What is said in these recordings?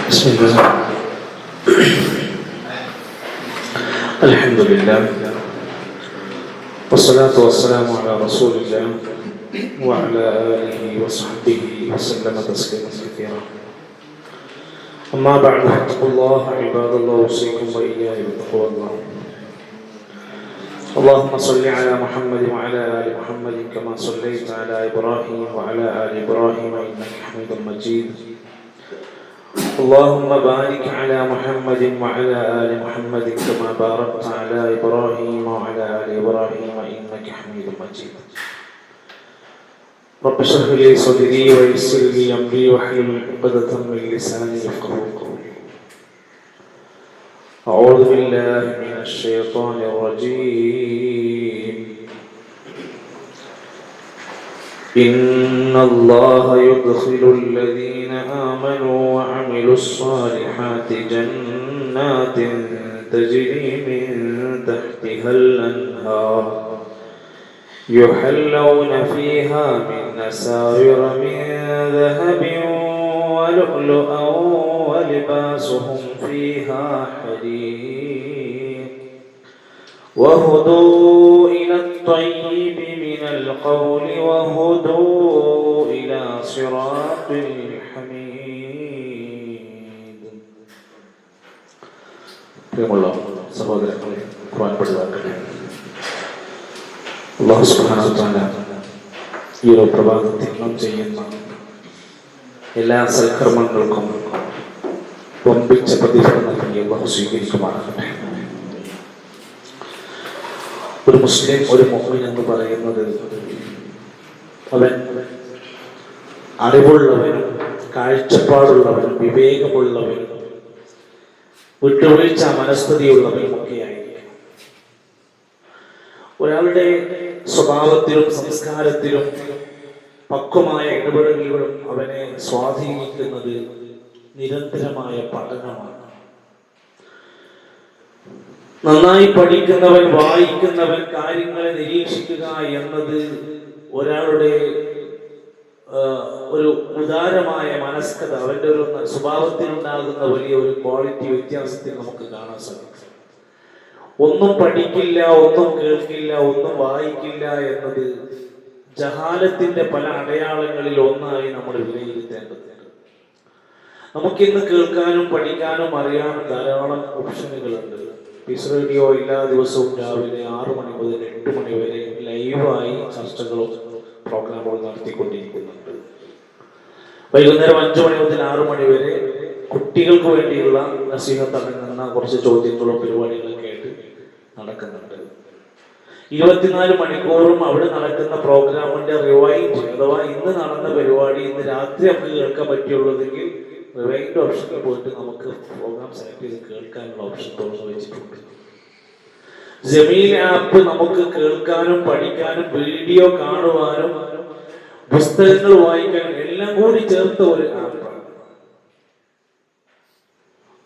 بسم الله الحمد لله والصلاة والسلام على رسول الله وعلى آله وصحبه وسلم تسليما كثيرا أما بعد فاتقوا الله عباد الله أوصيكم وإياي بتقوى الله اللهم صل على محمد وعلى آل محمد كما صليت على إبراهيم وعلى آل إبراهيم إنك حميد مجيد اللهم بارك على محمد وعلى آل محمد كما باركت على إبراهيم وعلى آل إبراهيم إنك حميد مجيد رب اشرح لي صدري ويسر لي أمري واحلل عقدة من لساني يفقهوا قولي أعوذ بالله من الشيطان الرجيم إن الله يدخل الذين آمنوا وعملوا الصالحات جنات تجري من تحتها الأنهار يحلون فيها من أساور من ذهب ولؤلؤا ولباسهم فيها حرير وهدوا إلى الطيب من القول وهدوا إلى صراط الحميد. പ്രിയമുള്ള സഹോദരങ്ങളെ, ഖുർആൻ പഠിതാക്കളെ, അല്ലാഹു സുബ്ഹാനഹു വ തആല ഈ ഒരു പ്രഭാതത്തിൽ നാം ചെയ്യുന്ന എല്ലാ സൽക്കർമ്മങ്ങൾക്കും വമ്പിച്ച പ്രതിഫലം നൽകി അല്ലാഹു സ്വീകരിക്കുമാറാകട്ടെ. ഒരു മുസ്ലിം, ഒരു മുഅ്മിൻ എന്ന് പറയുന്നത് അവൻ അറിവുള്ളവനും കാഴ്ചപ്പാടുള്ളവനും വിവേകമുള്ളവനും വിട്ടുവീഴ്ച മനസ്ഥിതിയുള്ളവനും ഒക്കെയായിരിക്കും. ഒരാളുടെ സ്വഭാവത്തിലും സംസ്കാരത്തിലും പക്വമായ ഇടപെടലുകളും അവനെ സ്വാധീനിക്കുന്നത് നിരന്തരമായ പഠനമാണ്. നന്നായി പഠിക്കുന്നവൻ, വായിക്കുന്നവൻ, കാര്യങ്ങളെ നിരീക്ഷിക്കുക എന്നത് ഒരാളുടെ ഒരു ഉദാരമായ മനസ്കത, അവന്റെ ഒരു സ്വഭാവത്തിലുണ്ടാകുന്ന വലിയ ഒരു ക്വാളിറ്റി വ്യത്യാസത്തിൽ നമുക്ക് കാണാൻ സാധിക്കും. ഒന്നും പഠിക്കില്ല, ഒന്നും കേൾക്കില്ല, ഒന്നും വായിക്കില്ല എന്നത് ജഹാലത്തിന്റെ പല അടയാളങ്ങളിൽ ഒന്നായി നമ്മൾ വിലയിരുത്തേണ്ടതുണ്ട്. നമുക്കിന്ന് കേൾക്കാനും പഠിക്കാനും അറിയാനും ധാരാളം ഓപ്ഷനുകളുണ്ട്. പീസ് റേഡിയോ എല്ലാ ദിവസവും രാവിലെ 6 മണി മുതൽ 8 മണി വരെ ലൈവായി ചർച്ചകളും പ്രോഗ്രാമുകളും നടത്തിക്കൊണ്ടിരിക്കുന്നുണ്ട്. വൈകുന്നേരം 5 മണി മുതൽ 6 മണി വരെ കുട്ടികൾക്ക് വേണ്ടിയുള്ള നസീഹത്ത് അടങ്ങുന്ന കുറച്ച് ചോദ്യങ്ങളും പരിപാടികളൊക്കെ ആയിട്ട് നടക്കുന്നുണ്ട്. 24 മണിക്കൂറും അവിടെ നടക്കുന്ന പ്രോഗ്രാമിന്റെ റിവൈൻഡ്, അഥവാ ഇന്ന് നടന്ന പരിപാടി ഇന്ന് രാത്രി നമുക്ക് കേൾക്കാൻ പറ്റിയുള്ളതെങ്കിൽ റിവൈൻഡ് ഓപ്ഷനിൽ പോയിട്ട് നമുക്ക് പ്രോഗ്രാം സെലക്ട് ചെയ്ത് കേൾക്കാനുള്ള ഓപ്ഷൻ തുറന്നു വെച്ചിട്ടുണ്ട്. ജമീൽ ആപ്പ് നമുക്ക് കേൾക്കാനും പഠിക്കാനും വീഡിയോ കാണുവാനും പുസ്തകങ്ങൾ വായിക്കാനും എല്ലാം കൂടി ചേർത്ത ഒരു ആപ്പാണ്.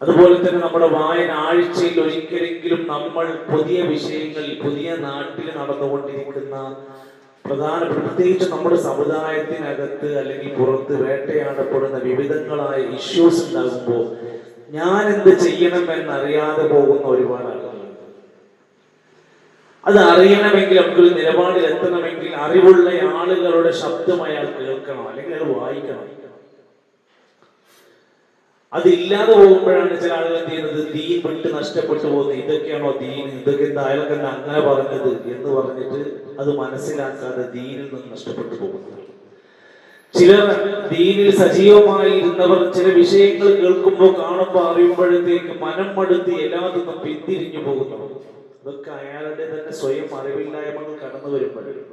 അതുപോലെ തന്നെ നമ്മുടെ വായന ആഴ്ചയിൽ ഒരിക്കലെങ്കിലും നമ്മൾ പുതിയ വിഷയങ്ങൾ, പുതിയ നാട്ടിൽ നടന്നുകൊണ്ടിരിക്കുന്ന പ്രത്യേകിച്ച് നമ്മുടെ സമുദായത്തിനകത്ത് അല്ലെങ്കിൽ പുറത്ത് വേട്ടയാടപ്പെടുന്ന വിവിധങ്ങളായ ഇഷ്യൂസ് ഉണ്ടാകുമ്പോൾ ഞാൻ എന്ത് ചെയ്യണമെന്നറിയാതെ പോകുന്ന ഒരുപാട് ആളുകളുണ്ട്. അത് അറിയണമെങ്കിൽ, നമുക്കൊരു നിലപാടിൽ എത്തണമെങ്കിൽ അറിവുള്ള ആളുകളുടെ ശബ്ദം അയാൾ കേൾക്കണം, അല്ലെങ്കിൽ അത് വായിക്കണം. അതില്ലാതെ പോകുമ്പോഴാണ് ചില ആളുകൾ എന്ത് ചെയ്യുന്നത്, ദീൻ വിട്ട് നഷ്ടപ്പെട്ടു പോകുന്നത്. ഇതൊക്കെയാണോ ദീൻ, ഇതൊക്കെ എന്താ അയാൾക്ക് എന്താ അങ്ങനെ പറഞ്ഞത് എന്ന് പറഞ്ഞിട്ട് അത് മനസ്സിലാക്കാതെ ദീനിൽ നിന്ന് നഷ്ടപ്പെട്ടു പോകുന്നത്. ചിലർ ദീനിൽ സജീവമായി ഇരുന്നവർ ചില വിഷയങ്ങൾ കേൾക്കുമ്പോൾ, കാണുമ്പോൾ, അറിയുമ്പോഴത്തേക്ക് മനം മടുത്ത് എല്ലാത്തിൽ നിന്നും പിന്തിരിഞ്ഞു പോകുന്നു. ഇതൊക്കെ അയാളുടെ തന്നെ സ്വയം അറിവില്ലായ്മകൾ കടന്നു വരുമ്പോഴും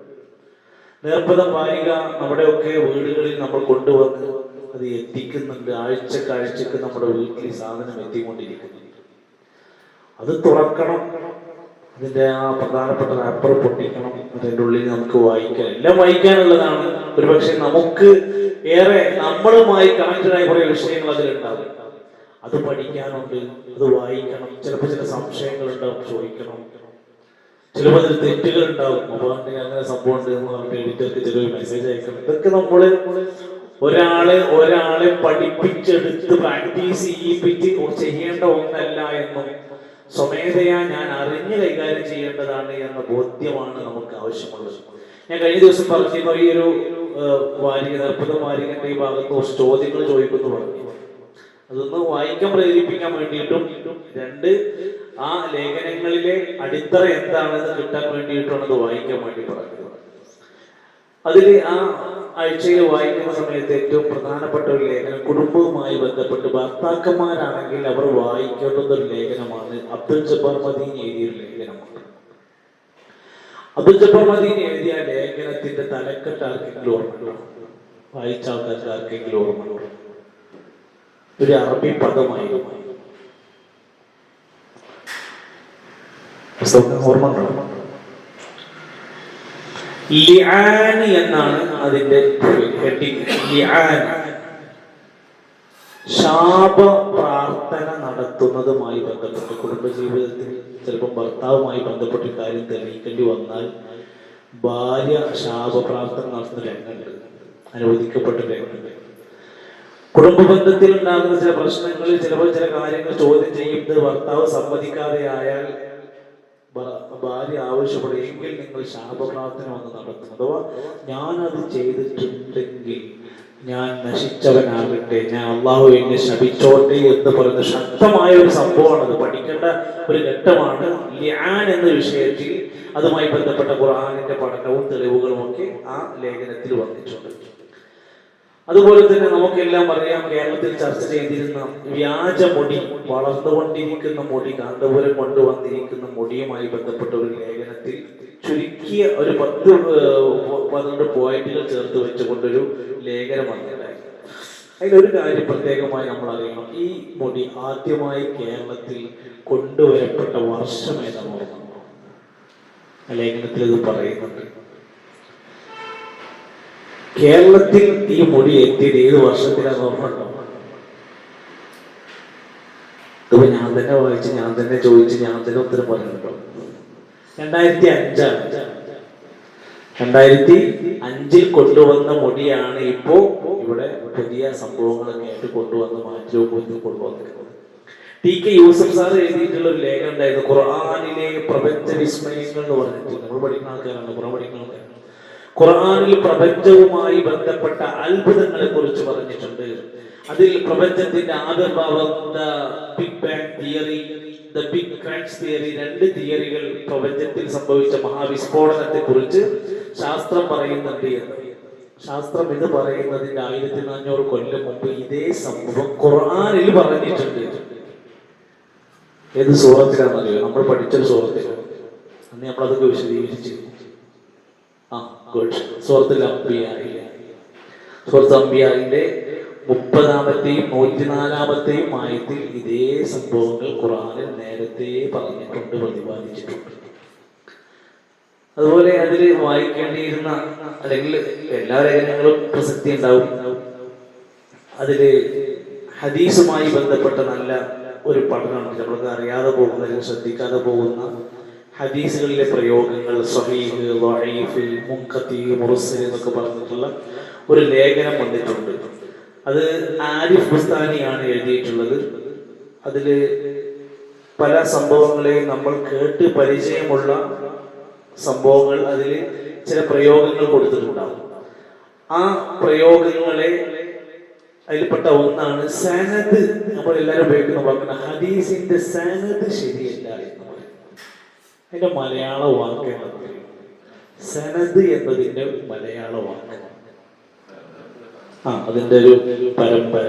നേർപ്പതം വാരിക നമ്മുടെയൊക്കെ വീടുകളിൽ നമ്മൾ കൊണ്ടുവന്ന് അത് എത്തിക്കുന്നുണ്ട്. ആഴ്ചക്ക് നമ്മുടെ വീട്ടിൽ സാധനം എത്തിക്കൊണ്ടിരിക്കുന്നുണ്ട്. അത് തുറക്കണം, അതിന്റെ ആ പ്രധാനപ്പെട്ട റാപ്പർ പൊട്ടിക്കണം, അതിൻ്റെ ഉള്ളിൽ നമുക്ക് വായിക്കാൻ, എല്ലാം വായിക്കാനുള്ളതാണ്. ഒരുപക്ഷെ നമുക്ക് ഏറെ നമ്മളുമായി കണക്റ്റഡായ കുറെ വിഷയങ്ങൾ അതിലുണ്ടാവും. അത് പഠിക്കാനുണ്ട്, അത് വായിക്കണം. ചിലപ്പോൾ ചില സംശയങ്ങൾ ഉണ്ടാവും, ചോദിക്കണം. ചിലപ്പോൾ അതിൽ തെറ്റുകൾ ഉണ്ടാവും. മൊബൈലിൽ അങ്ങനെ സംഭവം ഉണ്ട് എന്ന് പറഞ്ഞിട്ട് എഡിറ്റർക്ക് ചില മെസ്സേജ് അയക്കണം. ഇതൊക്കെ നമ്മള് ഒരാളെ പഠിപ്പിച്ചെടുത്ത് പ്രാക്ടീസ് ചെയ്യിപ്പിച്ച് ചെയ്യേണ്ട ഒന്നല്ല എന്നും സ്വമേധയാ ഞാൻ അറിഞ്ഞ് കൈകാര്യം ചെയ്യേണ്ടതാണ് എന്ന ബോധ്യമാണ് നമുക്ക് ആവശ്യമുള്ളത്. ഞാൻ കഴിഞ്ഞ ദിവസം പറഞ്ഞിരുന്നു, ഈ ഒരു വാരിക 40 വാരികന്റെ ഈ ഭാഗത്ത് കുറച്ച് ചോദ്യങ്ങൾ ചോദിക്കുന്നു പറഞ്ഞു. അതൊന്ന് വായിക്കാൻ പ്രേരിപ്പിക്കാൻ വേണ്ടിയിട്ടും, രണ്ട് ആ ലേഖനങ്ങളിലെ അടിത്തറ എന്താണെന്ന് കിട്ടാൻ വേണ്ടിയിട്ടാണ് അത് വായിക്കാൻ വേണ്ടി പറഞ്ഞത്. അതിൽ ആ ആഴ്ചയിൽ വായിക്കുന്ന സമയത്ത് ഏറ്റവും പ്രധാനപ്പെട്ട ഒരു ലേഖനം കുടുംബവുമായി ബന്ധപ്പെട്ട് ഭർത്താക്കന്മാരാണെങ്കിൽ അവർ വായിക്കേണ്ടുന്ന ഒരു ലേഖനമാണ് അബ്ദുൽ ജബ്ബാർ മദീനി എഴുതിയ ഒരു ലേഖനമാണ്. അബ്ദുൽ ജബ്ബാർ മദീനി എഴുതിയ ലേഖനത്തിന്റെ തലക്കെട്ട് ആർക്കെങ്കിലും ഓർമ്മ? വായിച്ച ആൾക്കാർക്ക് ആർക്കെങ്കിലും ഓർമ്മ? ഒരു അറബി പദമായിരുന്നു. ഓർമ്മ ലിആൻ എന്നാണ് അതിന്റെ ഹെഡിങ്. ലിആൻ, ശാപ പ്രാർത്ഥന നടത്തുന്നതുമായി ബന്ധപ്പെട്ട് കുടുംബജീവിതത്തിൽ ചിലപ്പോൾ ഭർത്താവുമായി ബന്ധപ്പെട്ട കാര്യം തെളിയിക്കേണ്ടി വന്നാൽ ഭാര്യ ശാപ പ്രാർത്ഥന നടത്തുന്ന രംഗമുണ്ട്, അനുവദിക്കപ്പെട്ട രംഗമുണ്ട്. കുടുംബ ബന്ധത്തിൽ ഉണ്ടാകുന്ന ചില പ്രശ്നങ്ങളിൽ ചിലപ്പോൾ ചില കാര്യങ്ങൾ ചോദ്യം ചെയ്യുന്നത് ഭർത്താവ് സമ്മതിക്കാതെ ആയാൽ ഭാര്യ ആവശ്യപ്പെടുമെങ്കിൽ നിങ്ങൾ ശാപപ്രാർത്ഥന വന്ന് നടത്തും. അഥവാ ഞാനത് ചെയ്തിട്ടുണ്ടെങ്കിൽ ഞാൻ നശിച്ചവനാകട്ടെ, ഞാൻ അള്ളാഹു എന്നെ ശപിച്ചോട്ടെ എന്ന് പറയുന്ന ശക്തമായ ഒരു സംഭവമാണ്. അത് പഠിക്കേണ്ട ഒരു ഘട്ടമാണ്. ലിആൻ എന്ന വിഷയത്തിൽ അതുമായി ബന്ധപ്പെട്ട ഖുർആനിന്റെ പഠനവും തെളിവുകളും ഒക്കെ ആ ലേഖനത്തിൽ വന്നിട്ടുണ്ട്. അതുപോലെ തന്നെ നമുക്കെല്ലാം അറിയാം, കേരളത്തിൽ ചർച്ച ചെയ്തിരുന്ന വ്യാജമൊടി, വളർന്നുകൊണ്ടിരിക്കുന്ന മുടി, കാന്തപുരം കൊണ്ടുവന്നിരിക്കുന്ന മുടിയുമായി ബന്ധപ്പെട്ട ഒരു ലേഖനത്തിൽ ചുരുക്കിയ ഒരു 10-12 പോയിന്റുകൾ ചേർത്ത് വെച്ചുകൊണ്ടൊരു ലേഖനം വന്നിട്ടുണ്ടായി. അതിലൊരു കാര്യം പ്രത്യേകമായി നമ്മൾ അറിയണം. ഈ മുടി ആദ്യമായി കേരളത്തിൽ കൊണ്ടുവരപ്പെട്ട വർഷം ഏതാണ് ഓർമ്മ? ആ ലേഖനത്തിൽ ഇത് പറയുന്നുണ്ട്. കേരളത്തിൽ ഈ മുടി എത്തിയത് ഏത് വർഷത്തിലാണ് ഓർമ്മയുണ്ടോ? ഇതിപ്പോ ഞാൻ തന്നെ വായിച്ച്, ഞാൻ തന്നെ ചോദിച്ച്, ഞാൻ തന്നെ ഉത്തരം പറയുന്നുണ്ടോ? 2005. 2005 കൊണ്ടുവന്ന മുടിയാണ് ഇപ്പോ ഇവിടെ പുതിയ സംഭവങ്ങളൊക്കെ ആയിട്ട് കൊണ്ടുവന്ന് മാറ്റവും കൊണ്ടുവന്നിരിക്കുന്നത്. ടി.കെ. യൂസഫ് സാർ എഴുതിയിട്ടുള്ള ഒരു ലേഖനം ഉണ്ടായിരുന്നു, ഖുർആനിലെ പ്രപഞ്ച വിസ്മയങ്ങൾ എന്ന് പറഞ്ഞിട്ട്. നമ്മൾ പഠിക്കുന്ന ആൾക്കാരാണ്, ഖുർആൻ പഠിക്കുന്ന ആൾക്കാരാണ്. ഖുർആനിൽ പ്രപഞ്ചവുമായി ബന്ധപ്പെട്ട അത്ഭുതങ്ങളെ കുറിച്ച് പറഞ്ഞിട്ടുണ്ട്. അതിൽ പ്രപഞ്ചത്തിന്റെ ആവിർഭാവം, big bang theory, big crash theory, 2 തിയറികൾ, പ്രപഞ്ചത്തിൽ സംഭവിച്ച മഹാവിസ്ഫോടനത്തെ കുറിച്ച് ശാസ്ത്രം പറയുന്നുണ്ട് എന്ന്. ശാസ്ത്രം ഇത് പറയുന്നതിന്റെ 1400 കൊല്ലം മുമ്പ് ഇതേ സംഭവം ഖുർആനിൽ പറഞ്ഞിട്ടുണ്ട്. ഏത് സൂറത്തിലാണെന്നറിയോ? നമ്മൾ പഠിച്ചൊരു സൂറത്തിലാണ്. അന്ന് നമ്മളതൊക്കെ വിശദീകരിച്ചു. സൂറത്തുൽ അംബിയായിലെ 30-ാമത്തെയും 104-ാമത്തെയും ആയത്തിൽ ഇതേ സംഭവങ്ങൾ ഖുർആനിൽ നേരത്തെ പറഞ്ഞിട്ടുണ്ട്, പ്രതിപാദിച്ചിട്ടുണ്ട്. അതുപോലെ അതിൽ വായിക്കേണ്ടിയിരുന്ന, അല്ലെങ്കിൽ എല്ലാ ലേഖനങ്ങളും പ്രസക്തി ഉണ്ടാവും, അതില് ഹദീസുമായി ബന്ധപ്പെട്ട നല്ല ഒരു പഠനമാണ്. നമ്മൾക്ക് അറിയാതെ പോകുന്ന, അല്ലെങ്കിൽ ശ്രദ്ധിക്കാതെ പോകുന്ന ഹദീസുകളിലെ പ്രയോഗങ്ങൾ, സ്വഹീഹ്, ദഈഫ്, മുൻഖത്തി, മുർസൽ എന്നൊക്കെ പറഞ്ഞിട്ടുള്ള ഒരു ലേഖനം വന്നിട്ടുണ്ട്. അത് ആരിഫ് ബുസ്താനിയാണ് എഴുതിയിട്ടുള്ളത്. അതില് പല സംഭവങ്ങളെയും നമ്മൾ കേട്ട് പരിചയമുള്ള സംഭവങ്ങൾ, അതിൽ ചില പ്രയോഗങ്ങൾ കൊടുത്തിട്ടുണ്ടാവും. ആ പ്രയോഗങ്ങളെ അതിൽപ്പെട്ട ഒന്നാണ് സനദ്. നമ്മൾ എല്ലാവരും ഉപയോഗിക്കുന്ന വാക്കാണ് ഹദീസിന്റെ സനദ് ശരിയല്ല എന്ന് പറയും. അതിന്റെ മലയാള വാക്ക് എന്നത് സനദ് എന്നതിന്റെ മലയാള വാക്ക് അതിന്റെ ഒരു പരമ്പര.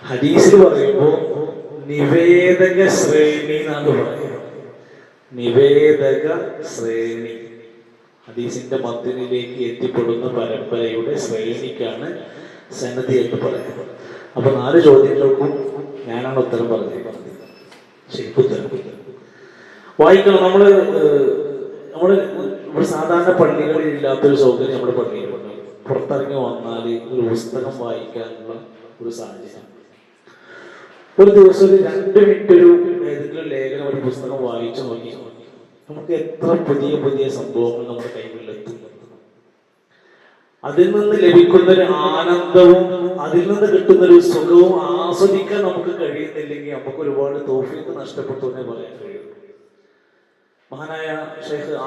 ഹദീസിൽ പറയുമ്പോൾ നിവേദക ശ്രേണി എന്നാണ് പറയുന്നത്. നിവേദക ശ്രേണി, ഹദീസിന്റെ മദ്ദിനിലേക്ക് എത്തിപ്പെടുന്ന പരമ്പരയുടെ ശ്രേണിക്കാണ് സനദ് എന്ന് പറയുന്നത്. അപ്പൊ 4 ചോദ്യങ്ങൾക്കും ഞാനാണ് ഉത്തരം പറഞ്ഞത്. ശരിക്കും ഉത്തരം വായിക്കണം. നമ്മള് ഇവിടെ സാധാരണ പള്ളികളിൽ ഇല്ലാത്തൊരു സൗകര്യം നമ്മുടെ പള്ളിയിലുണ്ട്. പുറത്തിറങ്ങി വന്നാൽ ഒരു പുസ്തകം വായിക്കാനുള്ള ഒരു സാഹചര്യം. ഒരു ദിവസം ഒരു 2 മിനിറ്റ് ഒരു ഏതെങ്കിലും ലേഖനം, ഒരു പുസ്തകം വായിച്ചു നോക്കി നമുക്ക് എത്ര പുതിയ പുതിയ സംഭവങ്ങൾ നമ്മുടെ കൈകളിലെത്തും. അതിൽ നിന്ന് ലഭിക്കുന്ന ഒരു ആനന്ദവും അതിൽ നിന്ന് കിട്ടുന്ന ഒരു സുഖവും ആസ്വദിക്കാൻ നമുക്ക് കഴിയുന്നില്ലെങ്കിൽ നമുക്ക് ഒരുപാട് തൗഫീഖ് നഷ്ടപ്പെട്ടു എന്നേ പറയാൻ കഴിയും. മഹാനായ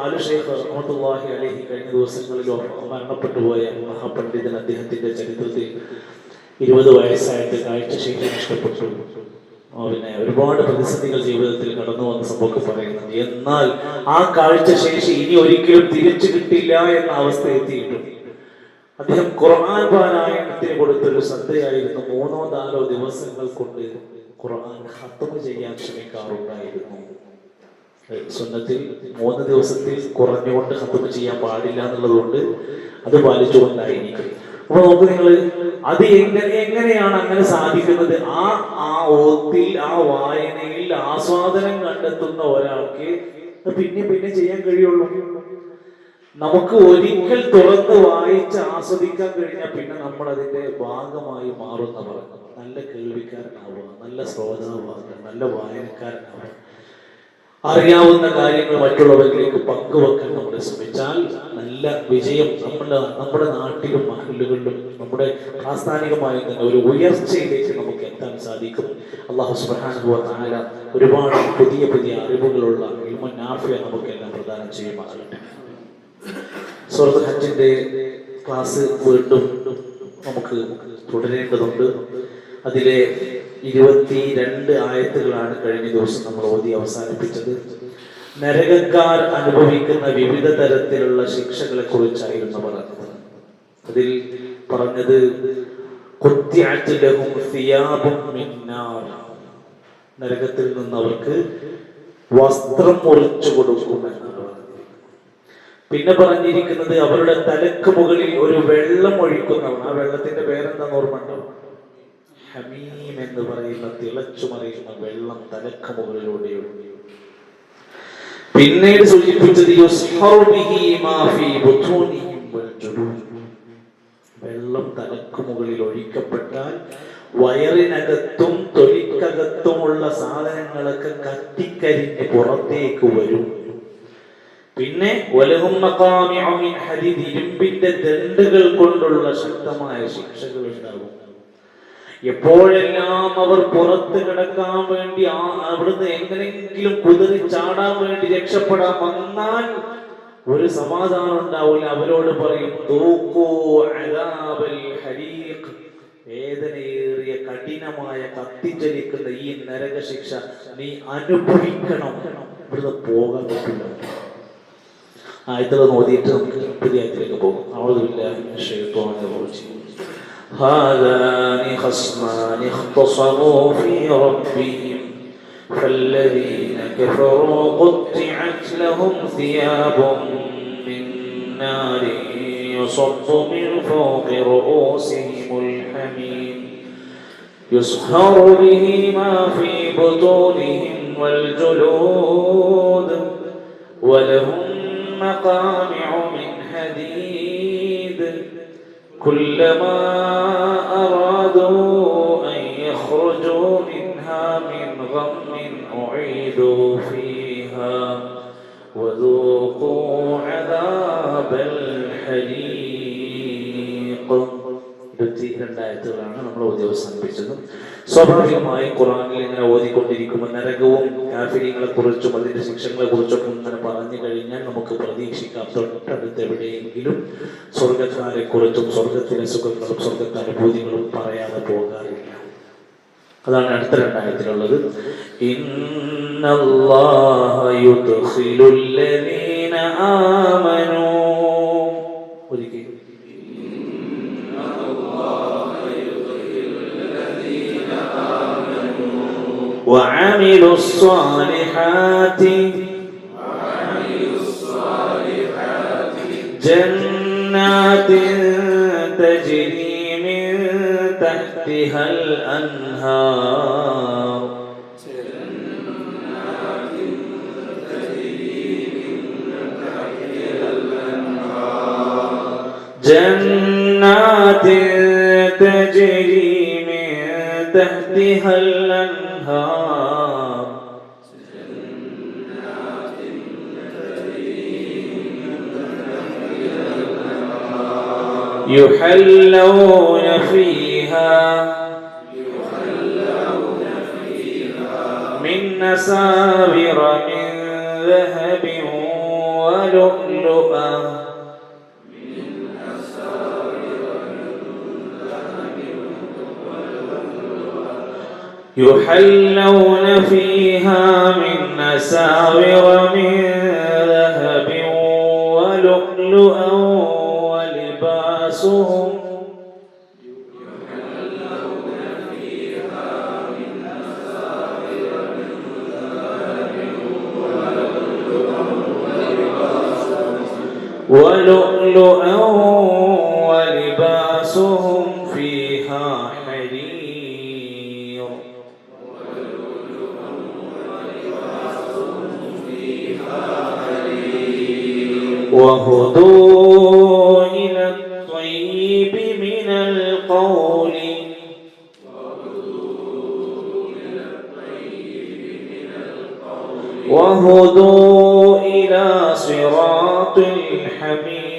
ആലു ഷെയ്ഖ് റഹ്മത്തുള്ളാഹി അലൈഹി കഴിഞ്ഞ ദിവസങ്ങളിൽ മരണപ്പെട്ടു പോയ മഹാപണ്ഡിതൻ, അദ്ദേഹത്തിന്റെ ചരിത്രത്തിൽ 20 വയസ്സായിട്ട് കാഴ്ചശക്തി നഷ്ടപ്പെട്ടു. പിന്നെ ഒരുപാട് പ്രതിസന്ധികൾ ജീവിതത്തിൽ കടന്നു വന്ന സംഭവം പറയുന്നത്. എന്നാൽ ആ കാഴ്ചശേഷി ഇനി ഒരിക്കലും തിരിച്ചു കിട്ടില്ല എന്ന അവസ്ഥ എത്തിയിട്ടും അദ്ദേഹം ഖുർആൻ പാരായണത്തിന് കൊടുത്തൊരു ശ്രദ്ധയായിരുന്നു. 3-4 ദിവസങ്ങൾ കൊണ്ട് ഖുർആൻ ഖത്മ ചെയ്യാൻ ശ്രമിക്കാറുണ്ടായിരുന്നു. സുന്നത്തിൽ 3 ദിവസത്തിൽ കുറഞ്ഞുകൊണ്ട് ഖത്മ ചെയ്യാൻ പാടില്ല എന്നുള്ളതുകൊണ്ട് അത് പാലിച്ചുകൊണ്ടായിരിക്കും. അപ്പൊ നോക്ക് നിങ്ങൾ, അത് എങ്ങനെയാണ് അങ്ങനെ സാധിക്കുന്നത്? ആ ഓത്തിൽ, ആ വായനയിൽ ആസ്വാദനം കണ്ടെത്തുന്ന ഒരാൾക്ക് പിന്നെ ചെയ്യാൻ കഴിയുള്ളൂ. നമുക്ക് ഒരിക്കൽ തുറന്ന് വായിച്ച് ആസ്വദിക്കാൻ കഴിഞ്ഞാൽ പിന്നെ നമ്മൾ അതിന്റെ ഭാഗമായി മാറുന്ന പറഞ്ഞു. നല്ല കേൾവിക്കാരനാവുക, നല്ല ശ്രോതാവാകുക, നല്ല വായനക്കാരനാവുക, അറിയാവുന്ന കാര്യങ്ങൾ മറ്റുള്ളവരിലേക്ക് പങ്കുവെക്കാൻ നമ്മൾ ശ്രമിച്ചാൽ നല്ല വിജയം നമ്മുടെ നാട്ടിലും മഹല്ലുകളിലും നമ്മുടെ ആസ്ഥാനികമായ തന്നെ ഒരു ഉയർച്ചയിലേക്ക് നമുക്ക് എത്താൻ സാധിക്കും. അല്ലാഹു സുബ്ഹാനഹു വ തആല ഒരുപാട് പുതിയ പുതിയ അറിവുകളുള്ള ഇൽമുൻ നാഫിഅ നമുക്കെല്ലാം പ്രദാനം ചെയ്യുമാറാകട്ടെ. സൂറത്തുൽ ഹജ്ജിന്റെ ക്ലാസ് വീണ്ടും നമുക്ക് തുടരേണ്ടതുണ്ട്. അതിലെ 22 ആയത്തുകളാണ് കഴിഞ്ഞ ദിവസം നമ്മൾ ഓതി അവസാനിപ്പിച്ചത്. നരകക്കാർ അനുഭവിക്കുന്ന വിവിധ തരത്തിലുള്ള ശിക്ഷകളെ കുറിച്ചായിരുന്നു പറഞ്ഞത്. അതിൽ പറഞ്ഞത് ഖുത്തിഅത് ലഹും സിയാബും മിൻ നാർ, നരകത്തിൽ നിന്ന് അവർക്ക് വസ്ത്രം മുറിച്ചു കൊടുക്കുമെന്നാണ്. പിന്നെ പറഞ്ഞിരിക്കുന്നത് അവരുടെ തലക്ക് മുകളിൽ ഒരു വെള്ളം ഒഴിക്കുന്നവൻ. ആ വെള്ളത്തിന്റെ പേരെന്താന്ന് ഓർമ്മയുണ്ടോ? ഹമീം എന്ന് പറയുന്ന തിളച്ചു മറിയുന്ന വെള്ളം തലക്ക് മുകളിലൂടെ ഒഴുകി. പിന്നീട് സൂചിപ്പിച്ചത് വെള്ളം തലക്ക് മുകളിൽ ഒഴിക്കപ്പെട്ടാൽ വയറിനകത്തും തൊലിക്കകത്തുമുള്ള സാധനങ്ങളൊക്കെ കത്തിക്കരിഞ്ഞ് പുറത്തേക്ക് വരും. പിന്നെ ഇരുമ്പിന്റെ ദണ്ഡുകൾ കൊണ്ടുള്ള ശക്തമായ ശിക്ഷകൾ ഉണ്ടാകും. എപ്പോഴെല്ലാം അവർ പുറത്ത് കിടക്കാൻ വേണ്ടി അവിടുന്ന് എങ്ങനെയെങ്കിലും കുതിരി ചാടാൻ വേണ്ടി രക്ഷപ്പെടാൻ വന്നാൽ ഒരു സമാധാനം ഉണ്ടാവില്ല. അവരോട് പറയും വേദനയേറിയ കഠിനമായ കത്തിജ്വലിക്കുന്ന ഈ നരകശിക്ഷ നീ അനുഭവിക്കണം, ഇവിടുന്ന് പോകാൻ പറ്റില്ല. ആയത്തുകൾ നോക്കിയിട്ട് നമുക്ക് പുതിയ ആയത്തിലേക്ക് പോകും. هذان خصمان اختصموا في ربهم فالذين كفروا قطعت لهم ثياب من نار يصب من فوق رؤوسهم الحميم يصهر به ما في بطونهم والجلود ولهم مقامع من حديد كلما أرادوا أن يخرجوا منها من غم أعيدوا فيها وذوقوا عذاب الحريق. 22 ആയത്തുകളാണ് നമ്മൾ ഓതി അവസാനിപ്പിച്ചത്. സ്വാഭാവികമായും ഖുർആനിൽ ഇങ്ങനെ ഓതിക്കൊണ്ടിരിക്കുമ്പോൾ നരകവും കാഫിരീങ്ങളെ കുറിച്ചും അതിന്റെ ശിക്ഷകളെ കുറിച്ചൊക്കെ ഇങ്ങനെ പറഞ്ഞു കഴിഞ്ഞാൽ നമുക്ക് പ്രതീക്ഷിക്കാം തൊട്ടടുത്ത് എവിടെയെങ്കിലും സ്വർഗക്കാരെ കുറിച്ചും സ്വർഗത്തിലെ സുഖങ്ങളും സ്വർഗത്തെ അനുഭൂതികളും പറയാതെ പോകാറില്ല. അതാണ് അടുത്ത 2 ആയത്തിലുള്ളത്. ഇന്നല്ലാഹ യുദ്ഖിലുൽ ലദീന ആമനൂ, ഒരിക്കൽ وعملوا الصالحات جنات تجري من تحتها الأنهار جنات تجري من تحتها الأنهار يحلون فيها من أساور من ذهب ولؤلؤا يحلون فيها من أساور من ذهب ولؤلؤا ولباسهم ولؤلؤا ولباسهم فيها حرير وهدوا إلى الطيب من القول وهدوا إلى صراط الحميد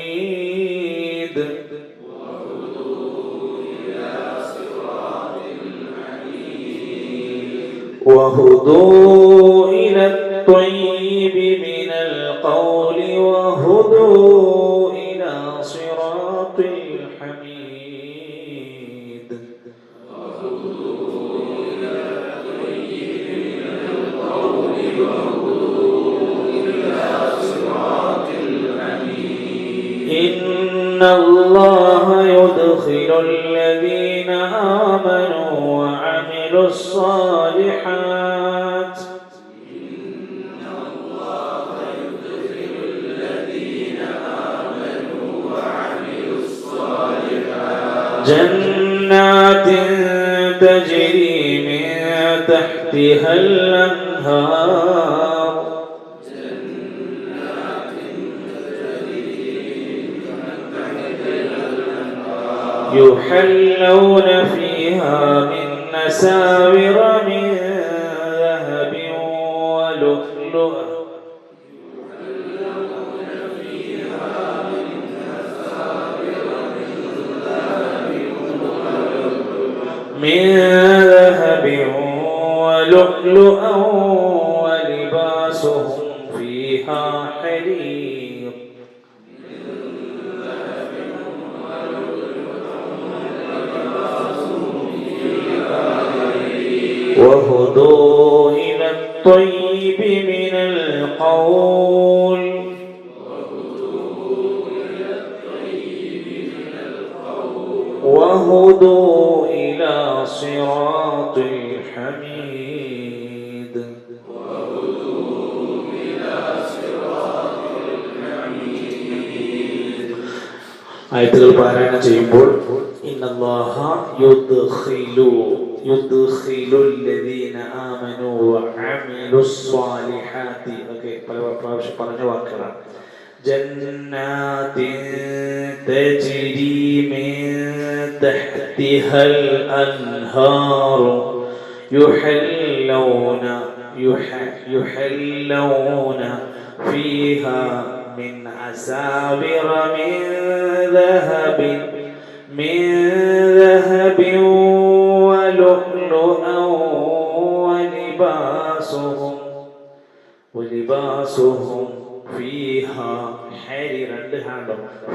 وهدوا إلى الطيب من القول وهدوا إلى صراط الحميد إن الله يدخل الذين آمنوا وعملوا الصالحات جنات تجري من تحتها الأنهار يحلون فيها من أساور من ذهب ولؤلؤا من ذهب ولؤلؤا ولباسهم فيها حرير وهدوا إلى الطيب من القول وهدوا إلى صراط الحميد ആയത്തുകൾ പാരായണം ചെയ്യുമ്പോൾ ഇന്നല്ലാഹ യുദ്ഖിലു الذين آمنوا وعملوا الصالحات ഒക്കെ പല പ്രാവശ്യം പറഞ്ഞ വാക്കുകളാണ് جنات تجري من تحتها الأنهار يحلون فيها من أساور من ذهب ولؤلؤا ولباسهم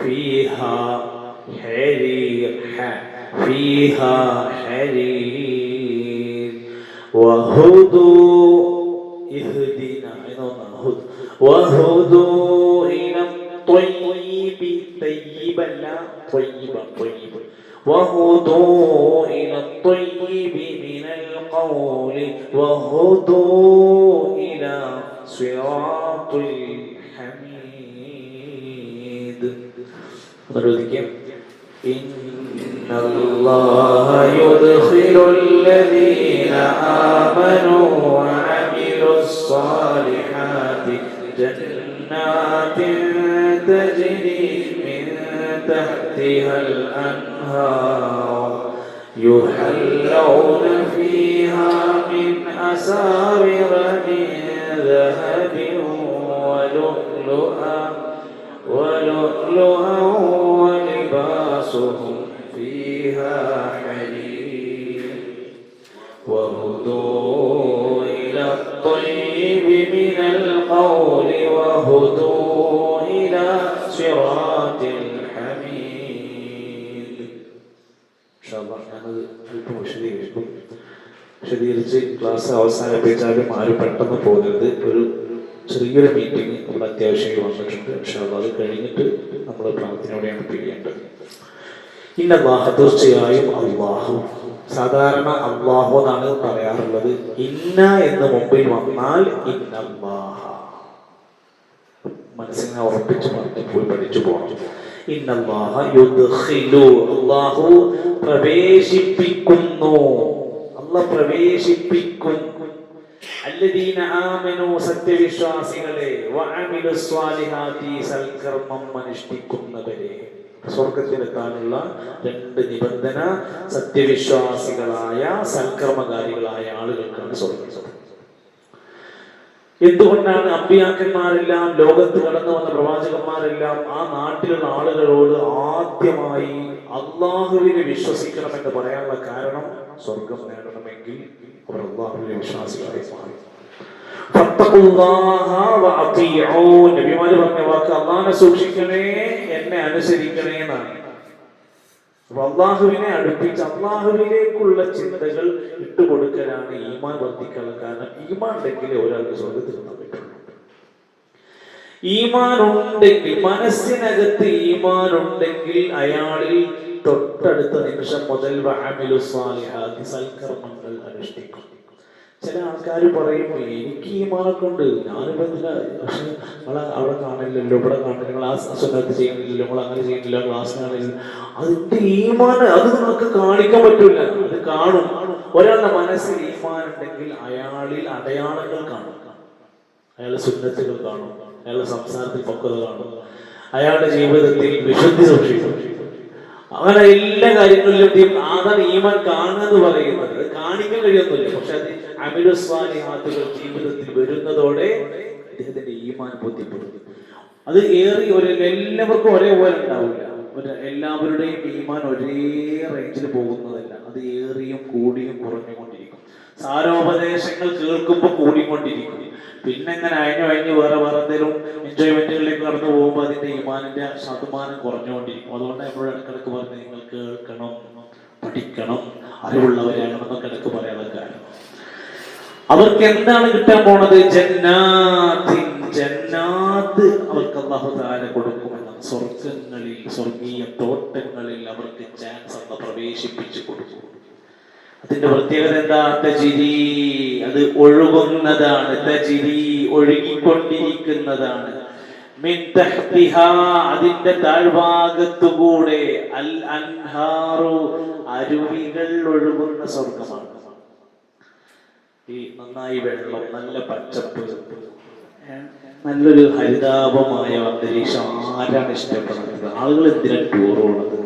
فيها حرير فيها حرير وهدوا إلى الطيب طيبا لا طيبا وهدوا إلى الطيب من القول وهدوا إلى صراط الحميد إن الله يدخل الذين آمنوا وعملوا الصالحات جنات تجري من تحتها الأنهار يحلون فيها من أساور من ذهب ولؤلؤا ولباسهم هدوا إلى الطيب من القول وهدوا إلى صراط الحميد. إن شاء الله ഞാനത് അല്പം വിശദീകരിച്ച് ക്ലാസ് അവസാനിപ്പിച്ചാലും ആരും പെട്ടെന്ന് പോകരുത്. ഒരു ചെറിയൊരു മീറ്റിംഗ് നമ്മൾ അത്യാവശ്യമായി വന്നിട്ടുണ്ട്. ഇൻഷാ അല്ലാഹ് അത് കഴിഞ്ഞിട്ട് നമ്മൾ പ്രാർത്ഥനയോടെയാണ് പിരിയേണ്ടത്. ഇന്നല്ലാഹ, തീർച്ചയായും അല്ലാഹു. സാധാരണ അല്ലാഹു എന്നാണ് പറയാറുള്ളത്. ഇന്ന എന്ന് മുമ്പിൽ വന്നാൽ ഇന്നല്ലാഹ മനസ്സിനെ ഉറപ്പിച്ച് പോയി പഠിച്ചു പോകണം. ഇന്നല്ലാഹ യുദ്ഖിലു, അല്ലാഹു പ്രവേശിപ്പിക്കുന്നു, അല്ലാഹു പ്രവേശിപ്പിക്കും. അല്ലദീന ആമനു, സത്യവിശ്വാസികളെ, വഅമിലു സ്വാലിഹാത്തി, സൽക്കർമ്മം അനുഷ്ഠിക്കുന്നവരെ. സ്വർഗത്തിലെത്താനുള്ള രണ്ട് നിബന്ധന സത്യവിശ്വാസികളായ സൽക്കർമ്മകാരികളായ ആളുകൾക്കാണ് സ്വർഗം. എന്തുകൊണ്ടാണ് അമ്പിയാക്കന്മാരെല്ലാം, ലോകത്ത് കടന്നു വന്ന പ്രവാചകന്മാരെല്ലാം ആ നാട്ടിലുള്ള ആളുകളോട് ആദ്യമായി അള്ളാഹുവിനെ വിശ്വസിക്കണമെന്ന് പറയാനുള്ള കാരണം, സ്വർഗം നേടണമെങ്കിൽ അവർ അള്ളാഹുവിനെ വിശ്വാസികളായി മാറി. നബിമാര് പറഞ്ഞ വാക്ക് അള്ളാഹിനെ സൂക്ഷിക്കണേ, എന്നെ അനുസരിക്കണേ എന്നാണ്. അള്ളാഹുവിനെ അടുപ്പിച്ച് അള്ളാഹുവിലേക്കുള്ള ചിന്തകൾ ഇട്ടുകൊടുക്കലാണ് ഈമാൻ വർദ്ധിക്കാനുള്ള കാരണം. ഈമാൻ ഉണ്ടെങ്കിൽ ഒരാൾക്ക് സ്വർഗത്തിൽ എത്താൻ പറ്റുള്ളൂ. ഈമാൻ ഉണ്ടെങ്കിൽ, മനസ്സിനകത്ത് ഈമാൻ ഉണ്ടെങ്കിൽ അയാളിൽ തൊട്ടടുത്ത നിമിഷം മുതൽ വഅമിലു സ്വാലിഹാത്തി, സൽക്കർമ്മങ്ങൾ അനുഷ്ഠിക്കും. ചില ആൾക്കാർ പറയും എനിക്ക് ഈമാനൊക്കെ ഉണ്ട്, ഞാനിപ്പോ എന്തിനാ, പക്ഷെ നിങ്ങൾ അവിടെ കാണില്ലല്ലോ, ഇവിടെ കാണില്ല, നിങ്ങൾ ആ സുന്നത്ത് ചെയ്യുന്നില്ലല്ലോ, നിങ്ങൾ അങ്ങനെ ചെയ്യുന്നില്ല, ക്ലാസ് കാണില്ല. അതിന്റെ ഈമാൻ അത് നിങ്ങൾക്ക് കാണിക്കാൻ പറ്റൂല. അത് കാണും. ഒരാളുടെ മനസ്സിൽ ഈമാൻ ഉണ്ടെങ്കിൽ അയാളിൽ അടയാളങ്ങൾ കാണും. അയാളുടെ സുന്നത്തുകൾ കാണും, അയാളുടെ സംസാരത്തിൽ പക്വത കാണും, അയാളുടെ ജീവിതത്തിൽ വിശുദ്ധി സൂക്ഷിക്കും. അങ്ങനെ എല്ലാ കാര്യങ്ങളിലും അതാണ് ഈമാൻ കാണുന്നത് പറയുന്നത്. അത് കാണിക്കാൻ കഴിയുന്നില്ല, പക്ഷെ അത് അമിലു സ്വാലിഹാത്തുകൾ ജീവിതത്തിൽ വരുന്നതോടെ അദ്ദേഹത്തിന്റെ ഈമാൻ ബോധ്യപ്പെടും. അത് ഏറി എല്ലാവർക്കും ഒരേപോലെ ഉണ്ടാവില്ല. എല്ലാവരുടെയും ഈമാൻ ഒരേ റേഞ്ചിൽ പോകുന്നതല്ല. അത് ഏറിയും കൂടിയും കുറഞ്ഞുകൊണ്ടിരിക്കും. സാരോപദേശങ്ങൾ കേൾക്കുമ്പോൾ കൂടിക്കൊണ്ടിരിക്കും. പിന്നെ ഇങ്ങനെ അയഞ്ഞു വേറെ എന്തെങ്കിലും എൻജോയ്മെന്റുകളിലേക്ക് കടന്നു പോകുമ്പോൾ അതിന്റെ ഈമാനിന്റെ ശതമാനം കുറഞ്ഞുകൊണ്ടിരിക്കും. അതുകൊണ്ട് നമ്മളോട് ഇടക്കിടക്ക് പറഞ്ഞ് നിങ്ങൾ കേൾക്കണം, പഠിക്കണം, അറിവുള്ളവരാകണം എന്നൊക്കെ ഇടക്ക് പറയാനുള്ള കാരണം. അവർക്ക് എന്താണ് കിട്ടാൻ പോണത്? ജന്നാത്ത് അവർക്ക് അല്ലാഹു തആല കൊടുക്കുമെന്നാണ്. സ്വർഗങ്ങളിൽ, സ്വർഗീയ തോട്ടങ്ങളിൽ അവർക്ക് ചാൻസ് അല്ലാഹു പ്രവേശിപ്പിച്ചു കൊടുക്കും. അതിന്റെ പ്രത്യേകത എന്താ? തജ്രി, അത് ഒഴുകുന്നതാണ്. തജ്രി, ഒഴുകിക്കൊണ്ടിരിക്കുന്നതാണ്. മിൻ തഹ്തിഹാ, അതിന്റെ താഴ്ഭാഗത്തുകൂടെ അൽ അൻഹാറു, അരുവികൾ ഒഴുകുന്ന സ്വർഗമാണ്. ഈ നന്നായി വെള്ളം, നല്ല പച്ചപ്പ്, നല്ലൊരു ഹരിതാപമായ അന്തരീക്ഷം ആരാണ് ഇഷ്ടപ്പെടുന്നത്? ആളുകൾ എന്തിനാ ടൂർ പോണത്?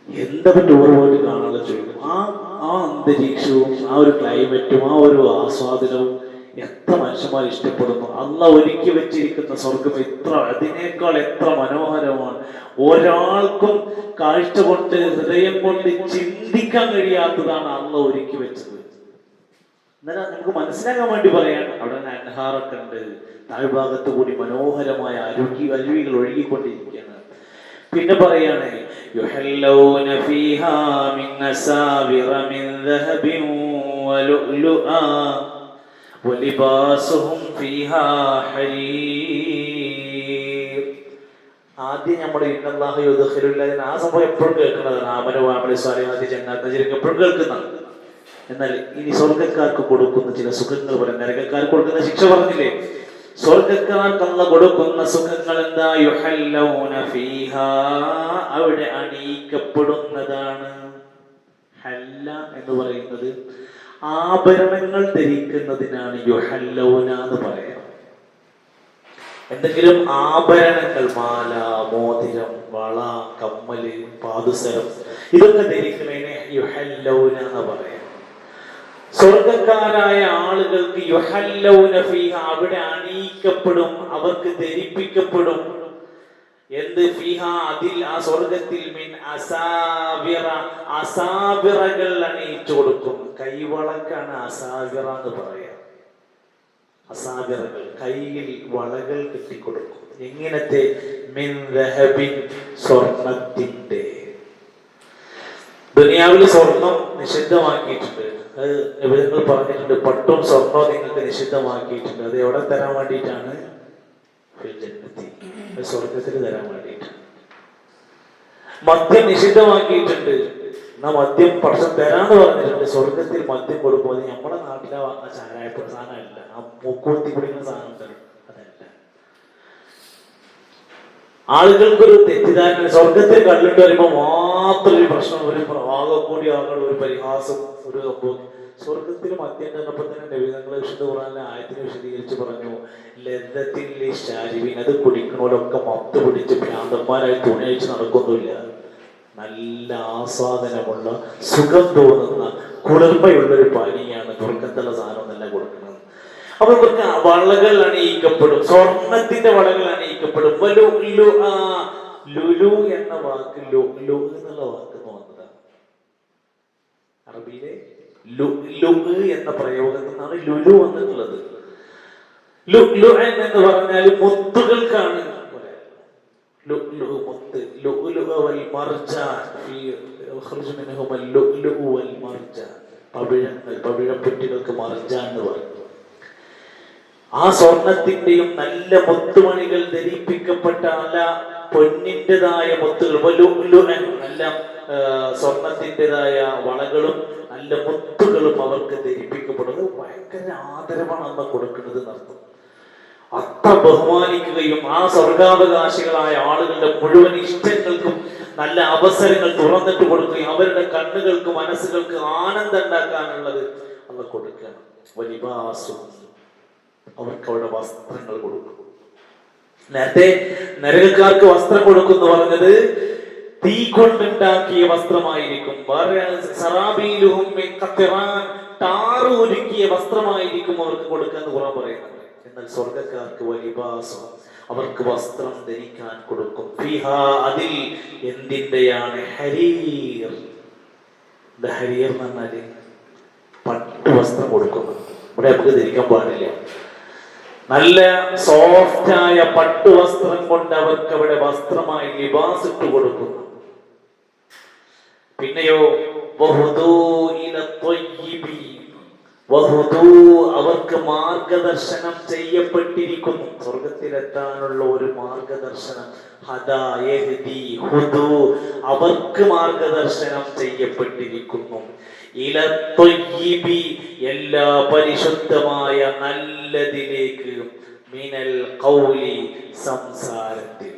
എന്താ ടൂർ പോയിട്ട് കാണാനുള്ള ചോദിക്കും. ആ അന്തരീക്ഷവും ആ ഒരു ക്ലൈമറ്റും ആ ഒരു ആസ്വാദനവും എത്ര മനുഷ്യന്മാർ ഇഷ്ടപ്പെടുന്നു. അല്ലാഹു ഒരുക്കി വെച്ചിരിക്കുന്ന സ്വർഗം അതിനേക്കാൾ എത്ര മനോഹരമാണ്. ഒരാൾക്കും കാഴ്ച കൊണ്ട്, ഹൃദയം കൊണ്ട് ചിന്തിക്കാൻ കഴിയാത്തതാണ് അല്ലാഹു ഒരുക്കി വെച്ചത്. എന്നാൽ നമുക്ക് മനസ്സിലാക്കാൻ വേണ്ടി പറയാണ്, അവിടെ അൻഹാറൊക്കെ ഉണ്ട്, താഴ്ഭാഗത്ത് കൂടി മനോഹരമായ അരുവികൾ ഒഴുകിക്കൊണ്ടിരിക്കുകയാണ്. പിന്നെ പറയാണ് യുഹല്ലൗന ഫീഹാ മിൻ അസാവിറ മിൻ ദഹബിൻ വലുഅ്ലുആ വലിബാസുഹും ഫീഹാ ഹരീർ. ആദ്യം നമ്മൾ ഇന്നല്ലാഹു യുദ്ഖിലുല്ലദീന, ആ സംഭവം എപ്പോഴും കേൾക്കുന്നതാണ്. ആമനു വഅമിലു സ്വാലിഹാത്തി ജന്നാത്ത് നജ്രി എപ്പോഴും കേൾക്കുന്നതാണ്. എന്നാൽ ഇനി സ്വർഗക്കാർക്ക് കൊടുക്കുന്ന ചില സുഖങ്ങൾ പറയാം. നരകക്കാർക്ക് കൊടുക്കുന്ന ശിക്ഷ പറഞ്ഞില്ലേ? സ്വർഗക്കാർക്ക് അല്ലാഹു കൊടുക്കുന്ന സുഖങ്ങൾ എന്താ? യുഹല്ലൗന ഫീഹാ, അവിടെ അണിയിക്കപ്പെടുന്നതാണ്. ഹല്ല എന്ന് പറയുന്നത് ആഭരണങ്ങൾ ധരിക്കുന്നതിനാണ് യുഹല്ലൗന എന്ന് പറയാം. എന്തെങ്കിലും ആഭരണങ്ങൾ, മാല, മോതിരം, വള, കമ്മല്, പാദസരം, ഇതൊക്കെ ധരിക്കുന്നതിനെ യുഹല്ലൗന എന്ന് പറയാം. സ്വർഗക്കാരായ ആളുകൾക്ക് യുഹല്ലൗന ഫീഹ, അവിടെ അണിയിക്കപ്പെടും, അവർക്ക് ധരിപ്പിക്കപ്പെടും. എന്ത് ഫിഹ അതിൽ ആ സ്വർഗത്തിൽ മിൻ അസാവിറ അസാവിറകൾ അണിയിച്ചു കൊടുക്കും. കൈവളക്കാണ് അസാവിറ എന്ന് പറയാ. അസാവിറകൾ കയ്യിൽ വളകൾ കെട്ടിക്കൊടുക്കും. എങ്ങനത്തെ? മിൻ ദഹബിൻ സ്വർണത്തിന്റെ. ദുനിയാവിൽ സ്വർണം നിഷിദ്ധമാക്കിയിട്ടുണ്ട്. അത് നബികൾ പറഞ്ഞിട്ടുണ്ട്, പട്ടും സ്വർണവും നിങ്ങൾക്ക് നിഷിദ്ധമാക്കിയിട്ടുണ്ട്. അത് എവിടെ തരാൻ വേണ്ടിയിട്ടാണ്? സ്വർഗത്തിൽ തരാൻ വേണ്ടിയിട്ട്. മദ്യം നിഷിദ്ധമാക്കിയിട്ടുണ്ട്. എന്നാ മദ്യം പക്ഷം തരാന്ന് പറഞ്ഞിട്ടുണ്ട്. സ്വർഗത്തിൽ മദ്യം കൊടുക്കുമ്പോൾ നമ്മുടെ നാട്ടിലെ ചാരായപ്പെട്ട സാധനമല്ല, ആ മൂക്കുത്തി കുടിക്കുന്ന സാധനം ഉണ്ടല്ലോ, അതല്ല. ആളുകൾക്കൊരു തെറ്റിദ്ധാരണ, സ്വർഗത്തിൽ കണ്ടിട്ട് വരുമ്പോ മാത്രം ഒരു പ്രശ്നം, ഒരു ആകെ കൂടി ആളുകൾ ഒരു പരിഹാസം, ഒരു സംഭവം. സ്വർഗത്തിൽ മദ്യം കണ്ടപ്പോൾ തന്നെ നബിതങ്ങളെ വിശുദ്ധ ഖുർആനിലെ ആയത്തിനെ വിശദീകരിച്ച് പറഞ്ഞു, ലദ്ദത്തിലെ ശാരിവിൻ, അത് കുടിക്കണോലൊക്കെ മത്ത് പിടിച്ച് ഭ്രാന്തന്മാരായി തുണി അഴിച്ച് നടക്കൊന്നുമില്ല. നല്ല ആസ്വാദനമുള്ള സുഖം തോന്നുന്ന കുളിർമയുള്ളൊരു പാനീയാണ് സ്വർഗത്തുള്ള സാധനം തന്നെ കൊടുക്കുന്നത്. അപ്പൊ ഇവർക്ക് വളകൾ അണിയിക്കപ്പെടും, സ്വർണത്തിന്റെ വളകൾ അണിയിക്കപ്പെടും. ലുലു എന്ന വാക്ക് ലു എന്നുള്ള വാക്ക് വന്നതാണ്. അറബിയിലെ ലു എന്ന പ്രയോഗത്തിൽ നിന്നാണ് ലുലു വന്നിട്ടുള്ളത്. എന്ന് പറഞ്ഞാൽ മുത്തുകൾക്കാണ് മുത്ത്. പവിഴപ്പുറ്റുകൾക്ക് മർജാൻ എന്ന് പറയും. ആ സ്വർണത്തിന്റെയും നല്ല മുത്തുമണികൾ ധരിപ്പിക്കപ്പെട്ട നല്ല പൊന്നിൻ്റെതായ മുത്തുകൾ, നല്ല സ്വർണത്തിൻ്റെതായ വളകളും നല്ല മുത്തുകളും അവർക്ക് ധരിപ്പിക്കപ്പെടുന്നത്. ഭയങ്കര ആദരവാണ് അന്ന് കൊടുക്കുന്നത് എന്നർത്ഥം. അത്ര ബഹുമാനിക്കുകയും ആ സ്വർഗാവകാശികളായ ആളുകളുടെ മുഴുവൻ ഇഷ്ടങ്ങൾക്കും നല്ല അവസരങ്ങൾ തുറന്നിട്ട് കൊടുക്കുകയും അവരുടെ കണ്ണുകൾക്ക് മനസ്സുകൾക്ക് ആനന്ദം ഉണ്ടാക്കാനുള്ളത് അവർ കൊടുക്കുകയാണ്. വലിബാസും, അവർക്ക് അവിടെ വസ്ത്രങ്ങൾ കൊടുക്കും. നേരത്തെ നരകക്കാർക്ക് വസ്ത്രം കൊടുക്കുന്നു പറഞ്ഞത് തീ കൊണ്ടുണ്ടാക്കിയ വസ്ത്രമായിരിക്കും. ടാറ് ഒരുക്കിയ വസ്ത്രമായിരിക്കും അവർക്ക് കൊടുക്കാന്ന് ഖുർആൻ പറയുന്നത്. എന്നാൽ സ്വർഗക്കാർക്ക് വലിബാസും, അവർക്ക് വസ്ത്രം ധരിക്കാൻ കൊടുക്കും. ഫിഹാ, അതിൽ എന്തിന്റെയാണ്? ഹരീർ. ഹരീർ എന്ന് പറഞ്ഞാല് പട്ടു വസ്ത്രം കൊടുക്കുന്നു. ഇവിടെ നമുക്ക് ധരിക്കാൻ പാടില്ല. നല്ല സോഫ്റ്റായ പട്ടുവസ്ത്രം കൊണ്ട് അവർക്ക് അവിടെ വസ്ത്രമായി ലിബാസ് ഇട്ട് കൊടുക്കുന്നു. പിന്നെയോ അവർക്ക് മാർഗദർശനം ചെയ്യപ്പെട്ടിരിക്കുന്നു. സ്വർഗത്തിലെത്താനുള്ള ഒരു മാർഗദർശനം, അവർക്ക് മാർഗദർശനം ചെയ്യപ്പെട്ടിരിക്കുന്നു. എല്ലാ പരിശുദ്ധമായ നല്ലതിലേക്ക്, മിനൽ ഖൗലി, സംസാരത്തിൽ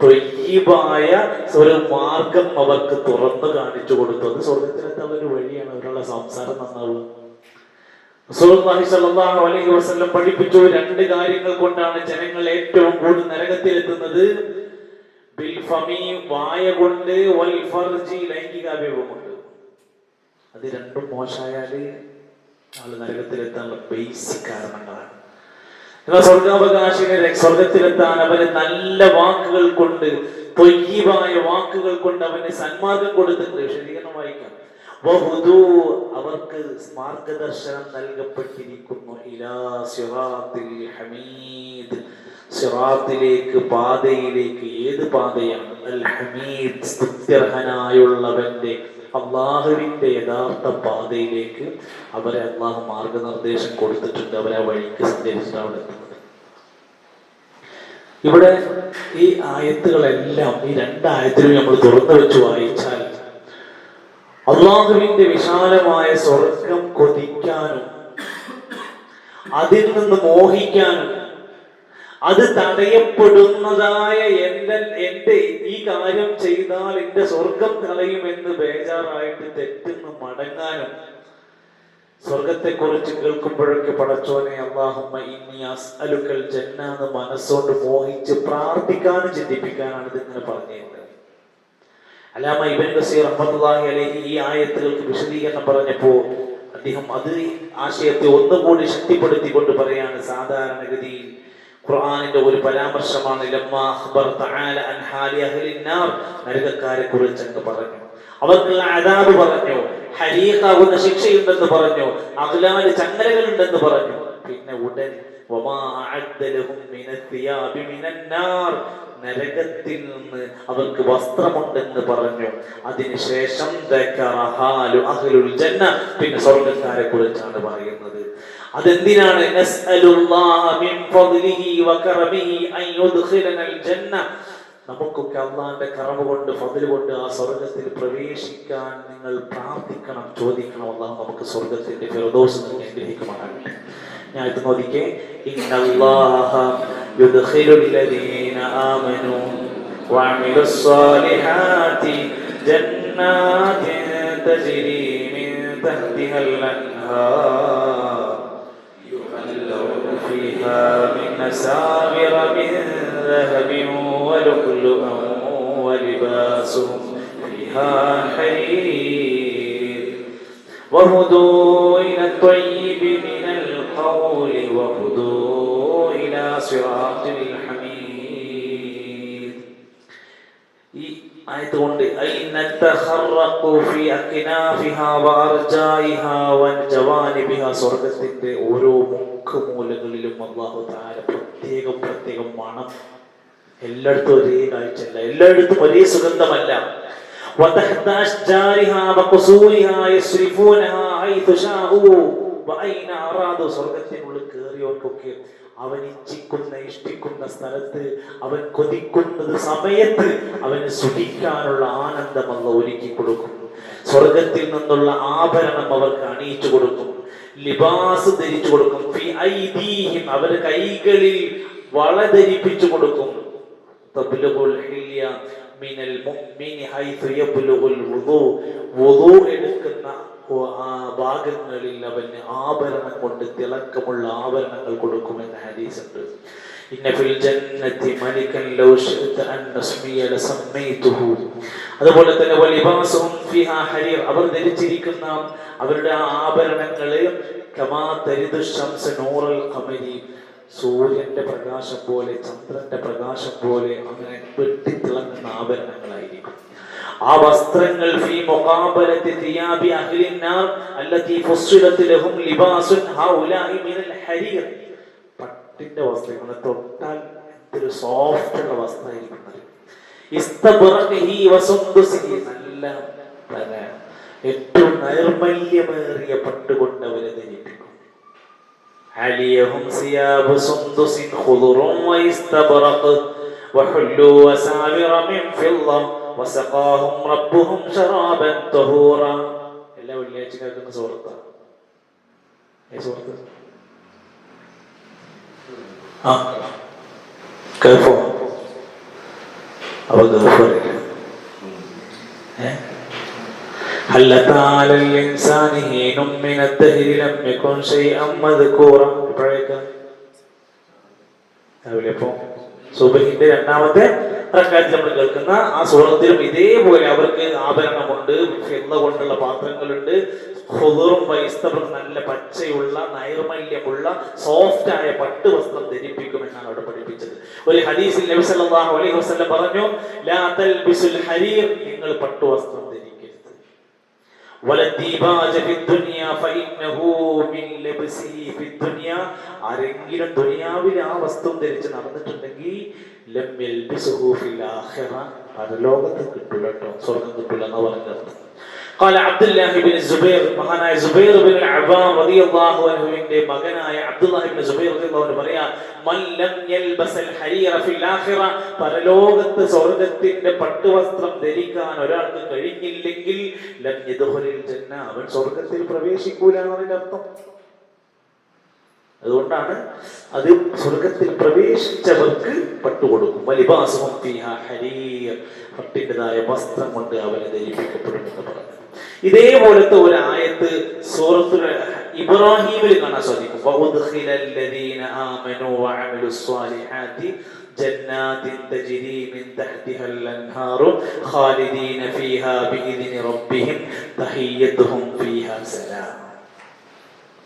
ത്വയ്യിബായ ഒരു മാർഗം അവർക്ക് തുറന്നു കാണിച്ചു കൊടുത്തു. അത് സ്വർഗത്തിലെത്താൻ ഒരു വഴിയാണ്. അവരുടെ സംസാരം നന്നാവുക. റസൂലുള്ളാഹി സ്വല്ലല്ലാഹു അലൈഹി വസല്ലം പഠിപ്പിച്ചു, രണ്ട് കാര്യങ്ങൾ കൊണ്ടാണ് ജനങ്ങൾ ഏറ്റവും കൂടുതൽ നരകത്തിലെത്തുന്നത്. ബിൽ ഫമി, വായ കൊണ്ട്, വൽ ഫർജി, ലൈംഗികാവയവം കൊണ്ട്. അത് രണ്ടും മോശമായാല് ആള് നരകത്തിലെത്താനുള്ള ബേസിക് കാരണങ്ങളാണ്. എന്നാൽ സ്വർഗാവകാശികളെ സ്വർഗത്തിലെത്താൻ അവര് നല്ല വാക്കുകൾ കൊണ്ട്, ത്വയ്യിബായ വാക്കുകൾ കൊണ്ട് അവന് സന്മാർഗം കൊടുത്തിട്ടുണ്ട്. വിശദീകരണം വായിക്കാം. അവർക്ക് മാർഗദർശനം നൽകപ്പെട്ടിരിക്കുന്നു. ഇലാ സിറാത്തിൽ ഹമീദ്, സിറാത്തിലേക്ക്, പാതയിലേക്ക്. ഏത് പാതയാണ്? അൽ ഹമീദ്, സ്തുത്യർഹനായുള്ളവന്റെ, അള്ളാഹുവിന്റെ യഥാർത്ഥ പാതയിലേക്ക് അവരെ അള്ളാഹു മാർഗനിർദ്ദേശം കൊടുത്തിട്ടുണ്ട്. അവരെ വഴിക്ക് സഞ്ചരിച്ചിട്ട് അവിടെ എത്തുന്നത്. ഇവിടെ ഈ ആയത്തുകളെല്ലാം, ഈ രണ്ടായത്തിലും നമ്മൾ തുറന്നു വെച്ച് വായിച്ചാൽ അള്ളാഹുവിന്റെ വിശാലമായ സ്വർഗം കൊതിക്കാനും അതിൽ നിന്ന് മോഹിക്കാനും അത് തടയപ്പെടുന്നതായ എന്റെ ഈ കാര്യം ചെയ്താൽ എന്റെ സ്വർഗം കളയുമെന്ന് ബേജാറായിട്ട് തെറ്റിന്ന് മടങ്ങാനും, സ്വർഗത്തെ കുറിച്ച് കേൾക്കുമ്പോഴൊക്കെ പടച്ചോനെ അല്ലാഹുമ്മ ഇന്നി അസ്അലുക്കൽ ജന്ന എന്ന് മനസ്സോണ്ട് മോഹിച്ച് പ്രാർത്ഥിക്കാനും ചിന്തിപ്പിക്കാനാണ് ഇതിങ്ങനെ പറഞ്ഞിരുന്നത്. അല്ലാമ ഇബ്നു കസീർ റഹ്മത്തുള്ളാഹി അലൈഹി ഈ ആയത്തുകൾക്ക് വിശദീകരണം പറഞ്ഞപ്പോ അദ്ദേഹം അത് ആശയത്തെ ഒന്നുകൂടി ശക്തിപ്പെടുത്തിക്കൊണ്ട് പറയാണ്, സാധാരണഗതിയിൽ ഖുർആനിന്റെ ഒരു പരാമർശമാണ് ലമ്മാ അഖ്ബർ തആല അൻ ഹാലി അഹ്ലിൻ നാർ, നരകക്കാരെ കുറിച്ച് പറഞ്ഞു, അവർക്കുള്ള അദാബ് പറഞ്ഞു, ഹരീഖാകുന്ന ശിക്ഷയുണ്ടെന്ന് പറഞ്ഞു, അഗ്ലാൽ ചങ്ങലകളുണ്ടെന്ന് പറഞ്ഞു. പിന്നെ ഉടൻ വമാ അഅദ്ദ ലഹും മിനത് തിയാബി മിനൻ നാർ, നരകത്തിൽ നിന്ന് അവർക്ക് വസ്ത്രമുണ്ടെന്ന് പറഞ്ഞു. അതിനുശേഷം ദക്കറഹാലു അഹ്ലുൽ ജന്ന, പിന്നെ സ്വർഗ്ഗക്കാരെ കുറിച്ചാണ് പറയുന്നത്. അതെന്തിനാണ്? നസ്അലുല്ലാഹ മിൻ ഫദ്ലിഹി വകറമിഹി അൻ യുദ്ഖിലനൽ ജന്ന, നമുക്കൊക്കെ അള്ളാന്റെ കറമ കൊണ്ട് ഫദ്ല് കൊണ്ട് ആ സ്വർഗത്തിൽ പ്രവേശിക്കാൻ നിങ്ങൾ പ്രാർത്ഥിക്കണം, ചോദിക്കണം. അള്ളാഹു നമുക്ക് സ്വർഗത്തിന്റെ ഫിർദൗസ് അനുഗ്രഹിക്കുമാറാകട്ടെ. ഞാൻ ഇത് നോക്കിക്കേ, ഇന്നല്ലാഹ യുദ്ഖിലുൽ ലദീന ആമനൂ വഅമിലുസ് സ്വാലിഹാതി ജന്നാതിൻ തജ്രി മിൻ തഹ്തിഹൽ അൻഹാർ യുഹല്ലൂന ഫീഹാ മിൻ അസാവിറ മിൻ ذهب ولؤلؤا ولباسهم فيها حرير وهدوا إلى الطيب من القول وهدوا إلى صراط الحميد. ഈ ആയതുകൊണ്ട് സ്വർഗത്തിന്റെ ഓരോ മുഖമൂലകളിലും അല്ലാഹു തആല പ്രത്യേകം മണം. എല്ലായിടത്തും ഒരേ കാഴ്ചയല്ല, എല്ലായിടത്തും ഒരേ സുഗന്ധമല്ല. സ്വർഗത്തിനുള്ളിൽ കയറിയവർക്കൊക്കെ അവൻ ഇഷ്ടിക്കുന്ന സ്ഥലത്ത്, അവൻ കൊതിക്കുന്നത് സമയത്ത് അവന് സുഖിക്കാനുള്ള ആനന്ദം അല്ലാഹു ഒരുക്കി കൊടുക്കും. സ്വർഗത്തിൽ നിന്നുള്ള ആഭരണം അവർക്ക് അണിയിച്ചു കൊടുക്കും, ലിബാസ് ധരിച്ചു കൊടുക്കും. ഫി ഐദീഹിം, അവരുടെ കൈകളിൽ വള ധരിപ്പിച്ചു കൊടുക്കും. തബ്ലുഗുൽ ഹില്യ മിനൽ മുഅ്മിനി ഹൈതു യബ്ലുഗുൽ വുദൂ, വുദൂ എടുക്കുന്ന ഭാഗങ്ങളിൽ അവന് ആഭരണം കൊണ്ട് തിളക്കമുള്ള ആഭരണങ്ങൾ കൊടുക്കുമെന്ന് ഹദീസ് ഉണ്ട്. ഇന്ന ഫിൽ ജന്നതി മലികൻ ലൗ ശിഅത അൻ നസ്മിയ ലസമ്മൈതുഹു. അതുപോലെ തന്നെ വലിബാസുഹും ഫിഹാ ഹരീർ, അവർ ധരിച്ചിരിക്കുന്ന അവരുടെ ആഭരണങ്ങള് കമാ തരിദു ശംസ നൂറൽ ഖമരി, സൂര്യന്റെ പ്രകാശം പോലെ ചന്ദ്രന്റെ പ്രകാശം പോലെ അങ്ങനെ വെട്ടിത്തിളങ്ങുന്ന ആഭരണങ്ങളായിരിക്കും. ആ വസ്ത്രങ്ങൾ ഫീ മുഖാബലത്തി തിയാബി അഹ്ലിൻ നാർ അല്ലതി ഫുസ്സിലത് ലഹും ലിബാസുൻ ഹൗലാഇ മിനൽ ഹരീർ, പട്ടിന്റെ വസ്ത്രങ്ങൾ തൊട്ടാൽ എന്തൊരു സോഫ്റ്റ് ഉള്ള വസ്ത്രമായിരിക്കും. ഇസ്തബ്റഖിഹി വസുന്ദുസിഹി, നല്ല ഏറ്റവും നൈർമല്യമേറിയ പട്ടുകൊണ്ട് അവരെ ധരിപ്പിക്കും. അലിയഹും സിയാബു സുന്ദുസിൻ ഖുദറുൻ വഇസ്തബ്റഖ് വഹുല്ലു വസാവിറ മിൻ ഫിദ്ദ വസഖാഹും റബ്ബുഹും ശറാബൻ തഹൂറ. എല്ലാ വെള്ളിയാഴ്ച കേൾക്കുന്ന സൂറത്താണ്. കേൾക്കോ? അപ്പൊ കേൾക്കില്ല. هل أتى على الإنسان حين من الدهر لم يكن شيئا مذكورا. സുബഹിന്റെ രണ്ടാമത്തെ റക്അത്തിൽ നമ്മൾ കേൾക്കുന്ന ആ സൂറത്തിലും ഇതേപോലെ അവർക്ക് ആഭരണമുണ്ട്, ഫിദ്ദ കൊണ്ടുള്ള പാത്രങ്ങളുണ്ട്, ഖുദറും വഇസ്തബ്റഖ്, നല്ല പച്ചയുള്ള നൈർമല്യമുള്ള സോഫ്റ്റ് ആയ പട്ട് വസ്ത്രം ധരിപ്പിക്കുമെന്നാണ് അവിടെ പഠിപ്പിച്ചത്. ഒരു ഹദീസിൽ നബി സല്ലല്ലാഹു അലൈഹി വസല്ലം പറഞ്ഞു, ലാ തൽബിസുൽ ഹരീർ, നിങ്ങൾ പട്ടു വസ്ത്രം ധരിക്കരുത്. വലദീബാജ ഫിദ്ദുനിയ ഫഇന്നഹു മിൻ ലബ്സിഹി ഫിദ്ദുനിയ, ആരെങ്കിലും ദുനിയാവിൽ ആ വസ്ത്രം ധരിച്ച് നടന്നിട്ടുണ്ടെങ്കിൽ ലം യൽബിസുഹു ഫിൽ ആഖിറ, പരലോകത്ത് കിട്ടില്ല കേട്ടോ, സ്വർഗ്ഗം കിട്ടില്ല എന്ന് പറഞ്ഞത്. قال عبد الله بن الزبير, മഹാനായ സുബൈർ ബിൻ അവാം റളിയല്ലാഹു അൻഹുവിന്റെ മകനായ അബ്ദുല്ലാഹ് ഇബ്നു സുബൈർ റളിയല്ലാഹു അൻഹു പറയാ, മൻ ലം യൽബസൽ ഹരീറ ഫിൽ ആഖിറ, പരലോകത്ത് സ്വർഗ്ഗത്തിന്റെ പട്ടുവസ്ത്രം ധരിക്കാൻ ഒരാൾക്ക് കഴിഞ്ഞില്ലെങ്കിൽ ലം യദ്ഖുലിൽ ജന്ന, അവൻ സ്വർഗ്ഗത്തിൽ പ്രവേശിക്കൂല എന്നതിന്റെ അർത്ഥം. അതുകൊണ്ടാണ് അത് സ്വർഗത്തിൽ പ്രവേശിച്ചവർക്ക് പട്ടുകൊടുക്കും. വലിബാസുഹും ഫീഹാ ഹരീർ, പട്ടിൻ്റെതായ വസ്ത്രം കൊണ്ട് അവനെ ധരിപ്പിക്കപ്പെടുമെന്ന് പറഞ്ഞു. ഇതേപോലത്തെ ഒരു ആയത്ത് സൂറത്തുൽ ഇബ്രാഹീമിൽ കാണാൻ സാധിക്കും. വഉദ്ഖിലൽ ലദീന ആമനൂ വഅമിലുസ് സ്വാലിഹാത്തി ജന്നാത്തിൻ തജ്രി മിൻ തഹ്തിഹൽ അൻഹാറു ഖാലിദീന ഫീഹാ ബിഇദ്നി റബ്ബിഹിം തഹിയ്യതുഹും ഫീഹാ സലാം.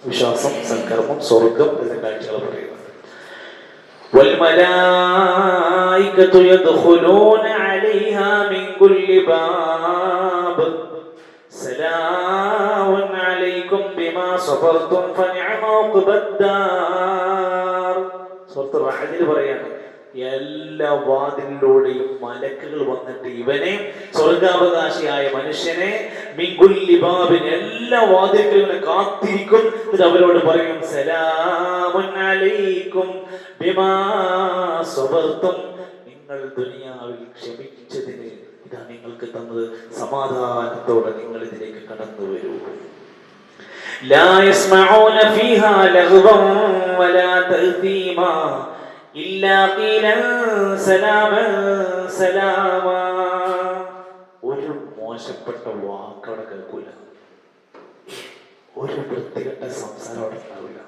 വിശ്വാസം, സൽക്കർമ്മം, സ്വർഗം എന്ന കാഴ്ചകൾ പറയുന്നത്. വൽമലായികതു യദ്ഖുലൂന അലൈഹാ മിൻ കുല്ലി ബാബ് സലാമുൻ അലൈക്കും ബിമാ സബർതും ഫനിഅമ ഉഖ്ബദ്ദാർ. സൂറത്തുൽ റഅദിൽ പറയാണ്, എല്ലാ വാതിലിലൂടെയും മലക്കുകൾ വന്നിട്ട് ഇവനെ, സ്വർഗാവകാശിയായ മനുഷ്യനെ, മിൻ കുല്ലി ബാബിൻ, എല്ലാ വാതിലുകളും കാത്തിരിക്കും. എന്നിട്ട് അവരോട് പറയും, സലാമുൻ അലൈക്കും ബിമാ സബർതും, നിങ്ങൾ ദുനിയാവിൽ ക്ഷമിച്ചതിന് ഇതാ നിങ്ങൾക്ക് തന്നത്, സമാധാനത്തോടെ നിങ്ങൾ ഇതിലേക്ക് കടന്നു വരൂ. ലാ യസ്മഊന ഫീഹാ ലഗ്വൻ വലാ തഅ്തീമാ ഇല്ലാ ഖീലൻ സലാമൻ സലാമാ. ഒരു മോശപ്പെട്ട വാക്കവിടെ കേൾക്കൂല, ഒരു വൃത്തികെട്ട സംസാരം അവിടെ ഉണ്ടാവില്ല.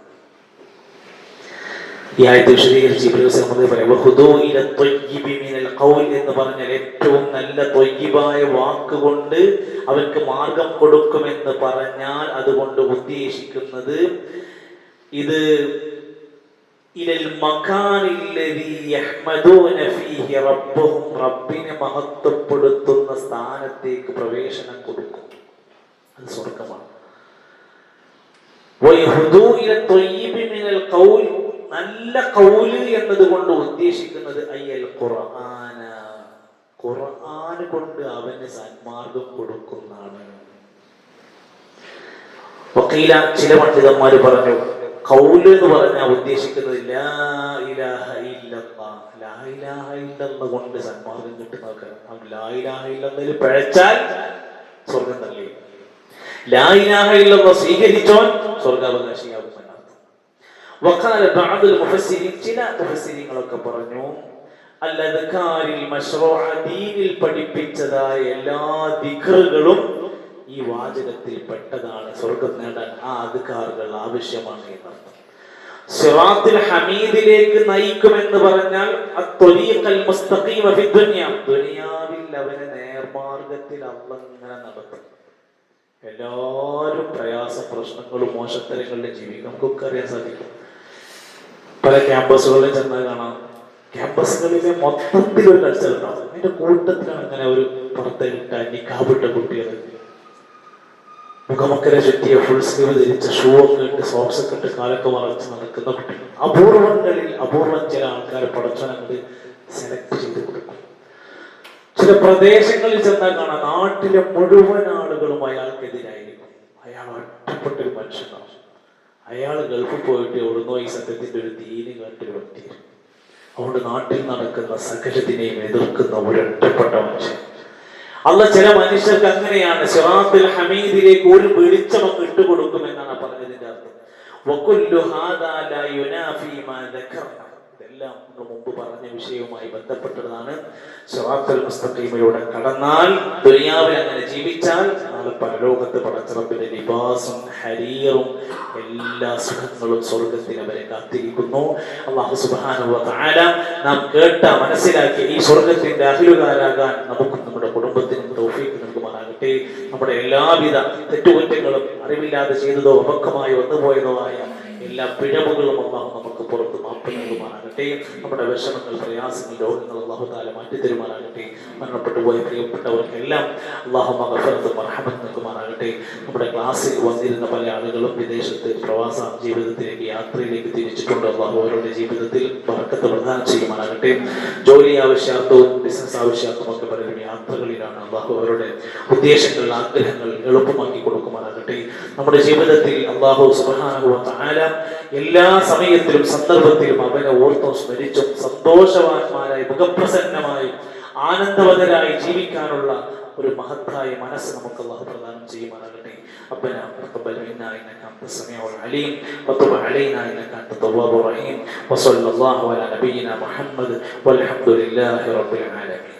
ഈ ആയത്ത് വിശദീകരിച്ച് എന്ന് പറഞ്ഞാൽ ഏറ്റവും നല്ല ത്വയ്യിബായ വാക്കുകൊണ്ട് അവർക്ക് മാർഗം കൊടുക്കുമെന്ന് പറഞ്ഞാൽ അതുകൊണ്ട് ഉദ്ദേശിക്കുന്നത് ഇത് ഇലൽ മകാനില്ലദീ യഹ്മദൂന ഫീഹി റബ്ബഹും, റബ്ബിനെ മഹത്വപ്പെടുത്തുന്ന സ്ഥാനത്തേക്ക് പ്രവേശനം കൊടുക്കും. അത് സ്വർഗ്ഗമാണ്. വയഹ്ദൂ ഇല ത്വയ്യിബി മിനൽ ഖൗൽ, നല്ല ഖൗല് എന്നതുകൊണ്ട് ഉദ്ദേശിക്കുന്നത് അയ്യൽ ഖുർആന, ഖുർആൻ കൊണ്ട് അവന് സന്മാർഗം കൊടുക്കുന്നതാണ്. വഖീല, ചില പണ്ഡിതന്മാര് പറഞ്ഞു, ഖൗല് എന്ന് പറഞ്ഞാൽ ഉദ്ദേശിക്കുന്നത് ലാ ഇലാഹ ഇല്ലല്ലാഹ്, ലാ ഇലാഹ ഇല്ലല്ലാഹ് കൊണ്ട് സന്മാർഗം കിട്ടുന്നവർക്ക്. ലാ ഇലാഹ ഇല്ലല്ലാഹ് പിഴച്ചാൽ സ്വർഗം തള്ളി, ലാ ഇലാഹ ഇല്ലല്ലാഹ് സ്വീകരിച്ചോൻ സ്വർഗാവകാശിയാകും. വഖാല ബഅദുൽ മുഫസ്സിരീൻ, ചില മുഫസ്സിരീങ്ങളൊക്കെ പറഞ്ഞു, അൽ-അദ്കാരിൽ മശ്റൂഅ, ദീനിൽ പഠിപ്പിച്ചതായ എല്ലാ ദിക്റുകളും ഈ വാചകത്തിൽ പെട്ടതാണ്. സ്വർഗ്ഗം നേടാൻ ആ അദ്കാറുകൾ ആവശ്യമാണ് എന്നർത്ഥം. സിറാത്തുൽ ഹമീദിലേക്ക് നയിക്കുമെന്ന് പറഞ്ഞാൽ അത്വരീഖൽ മുസ്തഖീമ ഫി ദുനിയ, ദുനിയാവിൽ അവനെ നേർമാർഗത്തിൽ അല്ലാഹ് ഇങ്ങനെ നടത്തും. എല്ലാവരും പ്രയാസം, പ്രശ്നങ്ങളും മോശത്തരങ്ങളിലും ജീവിക്കും. നമുക്കൊക്കെ അറിയാൻ സാധിക്കും. പല ക്യാമ്പസുകളിൽ ചെന്നാൽ കാണാം, ക്യാമ്പസുകളിലെ മൊത്തത്തിൽ ഒരു കൾച്ചർ ഉണ്ടാവും. അതിന്റെ കൂട്ടത്തിലാണ് അങ്ങനെ ഒരു പുറത്തിട്ട നിക്കാബിട്ട കുട്ടികൾ, മുഖമക്കരെ ചുറ്റിയ ഫുൾ സ്ലീവ് ധരിച്ച ഷൂ ഒക്കെ ഇട്ട് സോക്സ് ഒക്കെ ഇട്ട് കാലൊക്കെ മറച്ച് നടക്കുന്ന കുട്ടികൾ. അപൂർവം ചില ആൾക്കാരെ പടച്ചവനങ്ങോട്ട് സെലക്ട് ചെയ്ത് കൊടുക്കും. ചില പ്രദേശങ്ങളിൽ ചെന്നാൽ കാണാം, നാട്ടിലെ മുഴുവൻ ആളുകളും അയാൾക്കെതിരായിരിക്കും. അയാൾ ഒറ്റപ്പെട്ടൊരു മനുഷ്യനാണ്. അയാൾ ഗൾഫിൽ പോയിട്ട് എവിടുന്നോ ഈ സത്യത്തിന്റെ ഒരു ദീനി കേട്ടൊരു വ്യക്തിയാണ്. അതുകൊണ്ട് നാട്ടിൽ നടക്കുന്ന സകലത്തിനെയും എതിർക്കുന്ന ഒരൊറ്റപ്പെട്ട മനുഷ്യൻ. അല്ല, ചില മനുഷ്യർക്ക് അങ്ങനെയാണ്. സിറാത്തുൽ ഹമീദിലേക്ക് ഒരു വെളിച്ചമൊക്കെ ഇട്ടുകൊടുക്കും എന്നാണ് പറഞ്ഞതിന്റെ അർത്ഥം. വകുല്ലു ഹാദാ ലാ യുനാഫി മാ ദക്കർന, ഇതെല്ലാം മുമ്പ് പറഞ്ഞ വിഷയവുമായി ബന്ധപ്പെട്ടതാണ്. സിറാത്തുൽ മുസ്തഖീമിലൂടെ കടന്നാൽ, ദുനിയാവിൽ അങ്ങനെ ജീവിച്ചാൽ, നാളെ പരലോകത്ത് പടച്ചിറപ്പിന്റെ ലിബാസും ഹരീറും എല്ലാ സുഖങ്ങളും സ്വർഗത്തിൽ അവരെ കാത്തിരിക്കുന്നു. അല്ലാഹു സുബ്ഹാനഹു വ തആല നാം കേട്ട മനസ്സിലാക്കിയ ഈ സ്വർഗത്തിന്റെ അഹ്ലുകാരാകാൻ നമുക്കും നമ്മുടെ കുടുംബത്തിനും തൗഫീഖ് നൽകുമാറാകട്ടെ. നമ്മുടെ എല്ലാവിധ തെറ്റുകുറ്റങ്ങളും അറിവില്ലാതെ ചെയ്തതോ അപക്വമായോ വന്നുപോയതോ ആയ എല്ലാ പിഴവുകളും അല്ലാഹു നമുക്ക് പുറത്ത് മാപ്പ് നൽകുമാറാകട്ടെ. നമ്മുടെ വിഷമങ്ങൾ, പ്രയാസങ്ങൾ, രോഗങ്ങൾ അല്ലാഹു തആല മാറ്റിത്തരുമാറാകട്ടെ. മരണപ്പെട്ടു പോയ പ്രിയപ്പെട്ടവർക്കെല്ലാം അല്ലാഹു മഗ്ഫിറത്തും മർഹമത്തും നൽകുമാറാകട്ടെ. നമ്മുടെ ക്ലാസ്സിൽ വന്നിരുന്ന പല ആളുകളും വിദേശത്ത് പ്രവാസ ജീവിതത്തിലേക്ക്, യാത്രയിലേക്ക് തിരിച്ചിട്ടുണ്ട്. അല്ലാഹു അവരുടെ ജീവിതത്തിൽ ബറക്കത്ത് പ്രദാനം ചെയ്യുമാറാകട്ടെ. ജോലി ആവശ്യാർത്ഥവും ബിസിനസ് ആവശ്യാർത്ഥവും ഒക്കെ പലരും യാത്രകളിലാണ്. അല്ലാഹു അവരുടെ ഉദ്ദേശങ്ങൾ, ആഗ്രഹങ്ങൾ എളുപ്പമാക്കി കൊടുക്കുമാറാകട്ടെ. നമ്മുടെ ജീവിതത്തിൽ അല്ലാഹു സുബ്ഹാനഹു വ തആല എല്ലാ സമയത്തിലും സന്ദർഭത്തിലും അവനെ ഓർത്തും സ്മരിച്ചും സന്തോഷവാന്മാരായി, മുഖപ്രസന്നമായി, ആനന്ദവതരായി ജീവിക്കാനുള്ള ഒരു മഹത്തായ മനസ്സ് നമുക്ക് അല്ലാഹു പ്രദാനം ചെയ്യുമാറാകട്ടെ. ربنا تقبل منا انك انت السميع العليم وتب علينا انك انت التواب الرحيم وصلى الله على نبينا محمد والحمد لله رب العالمين.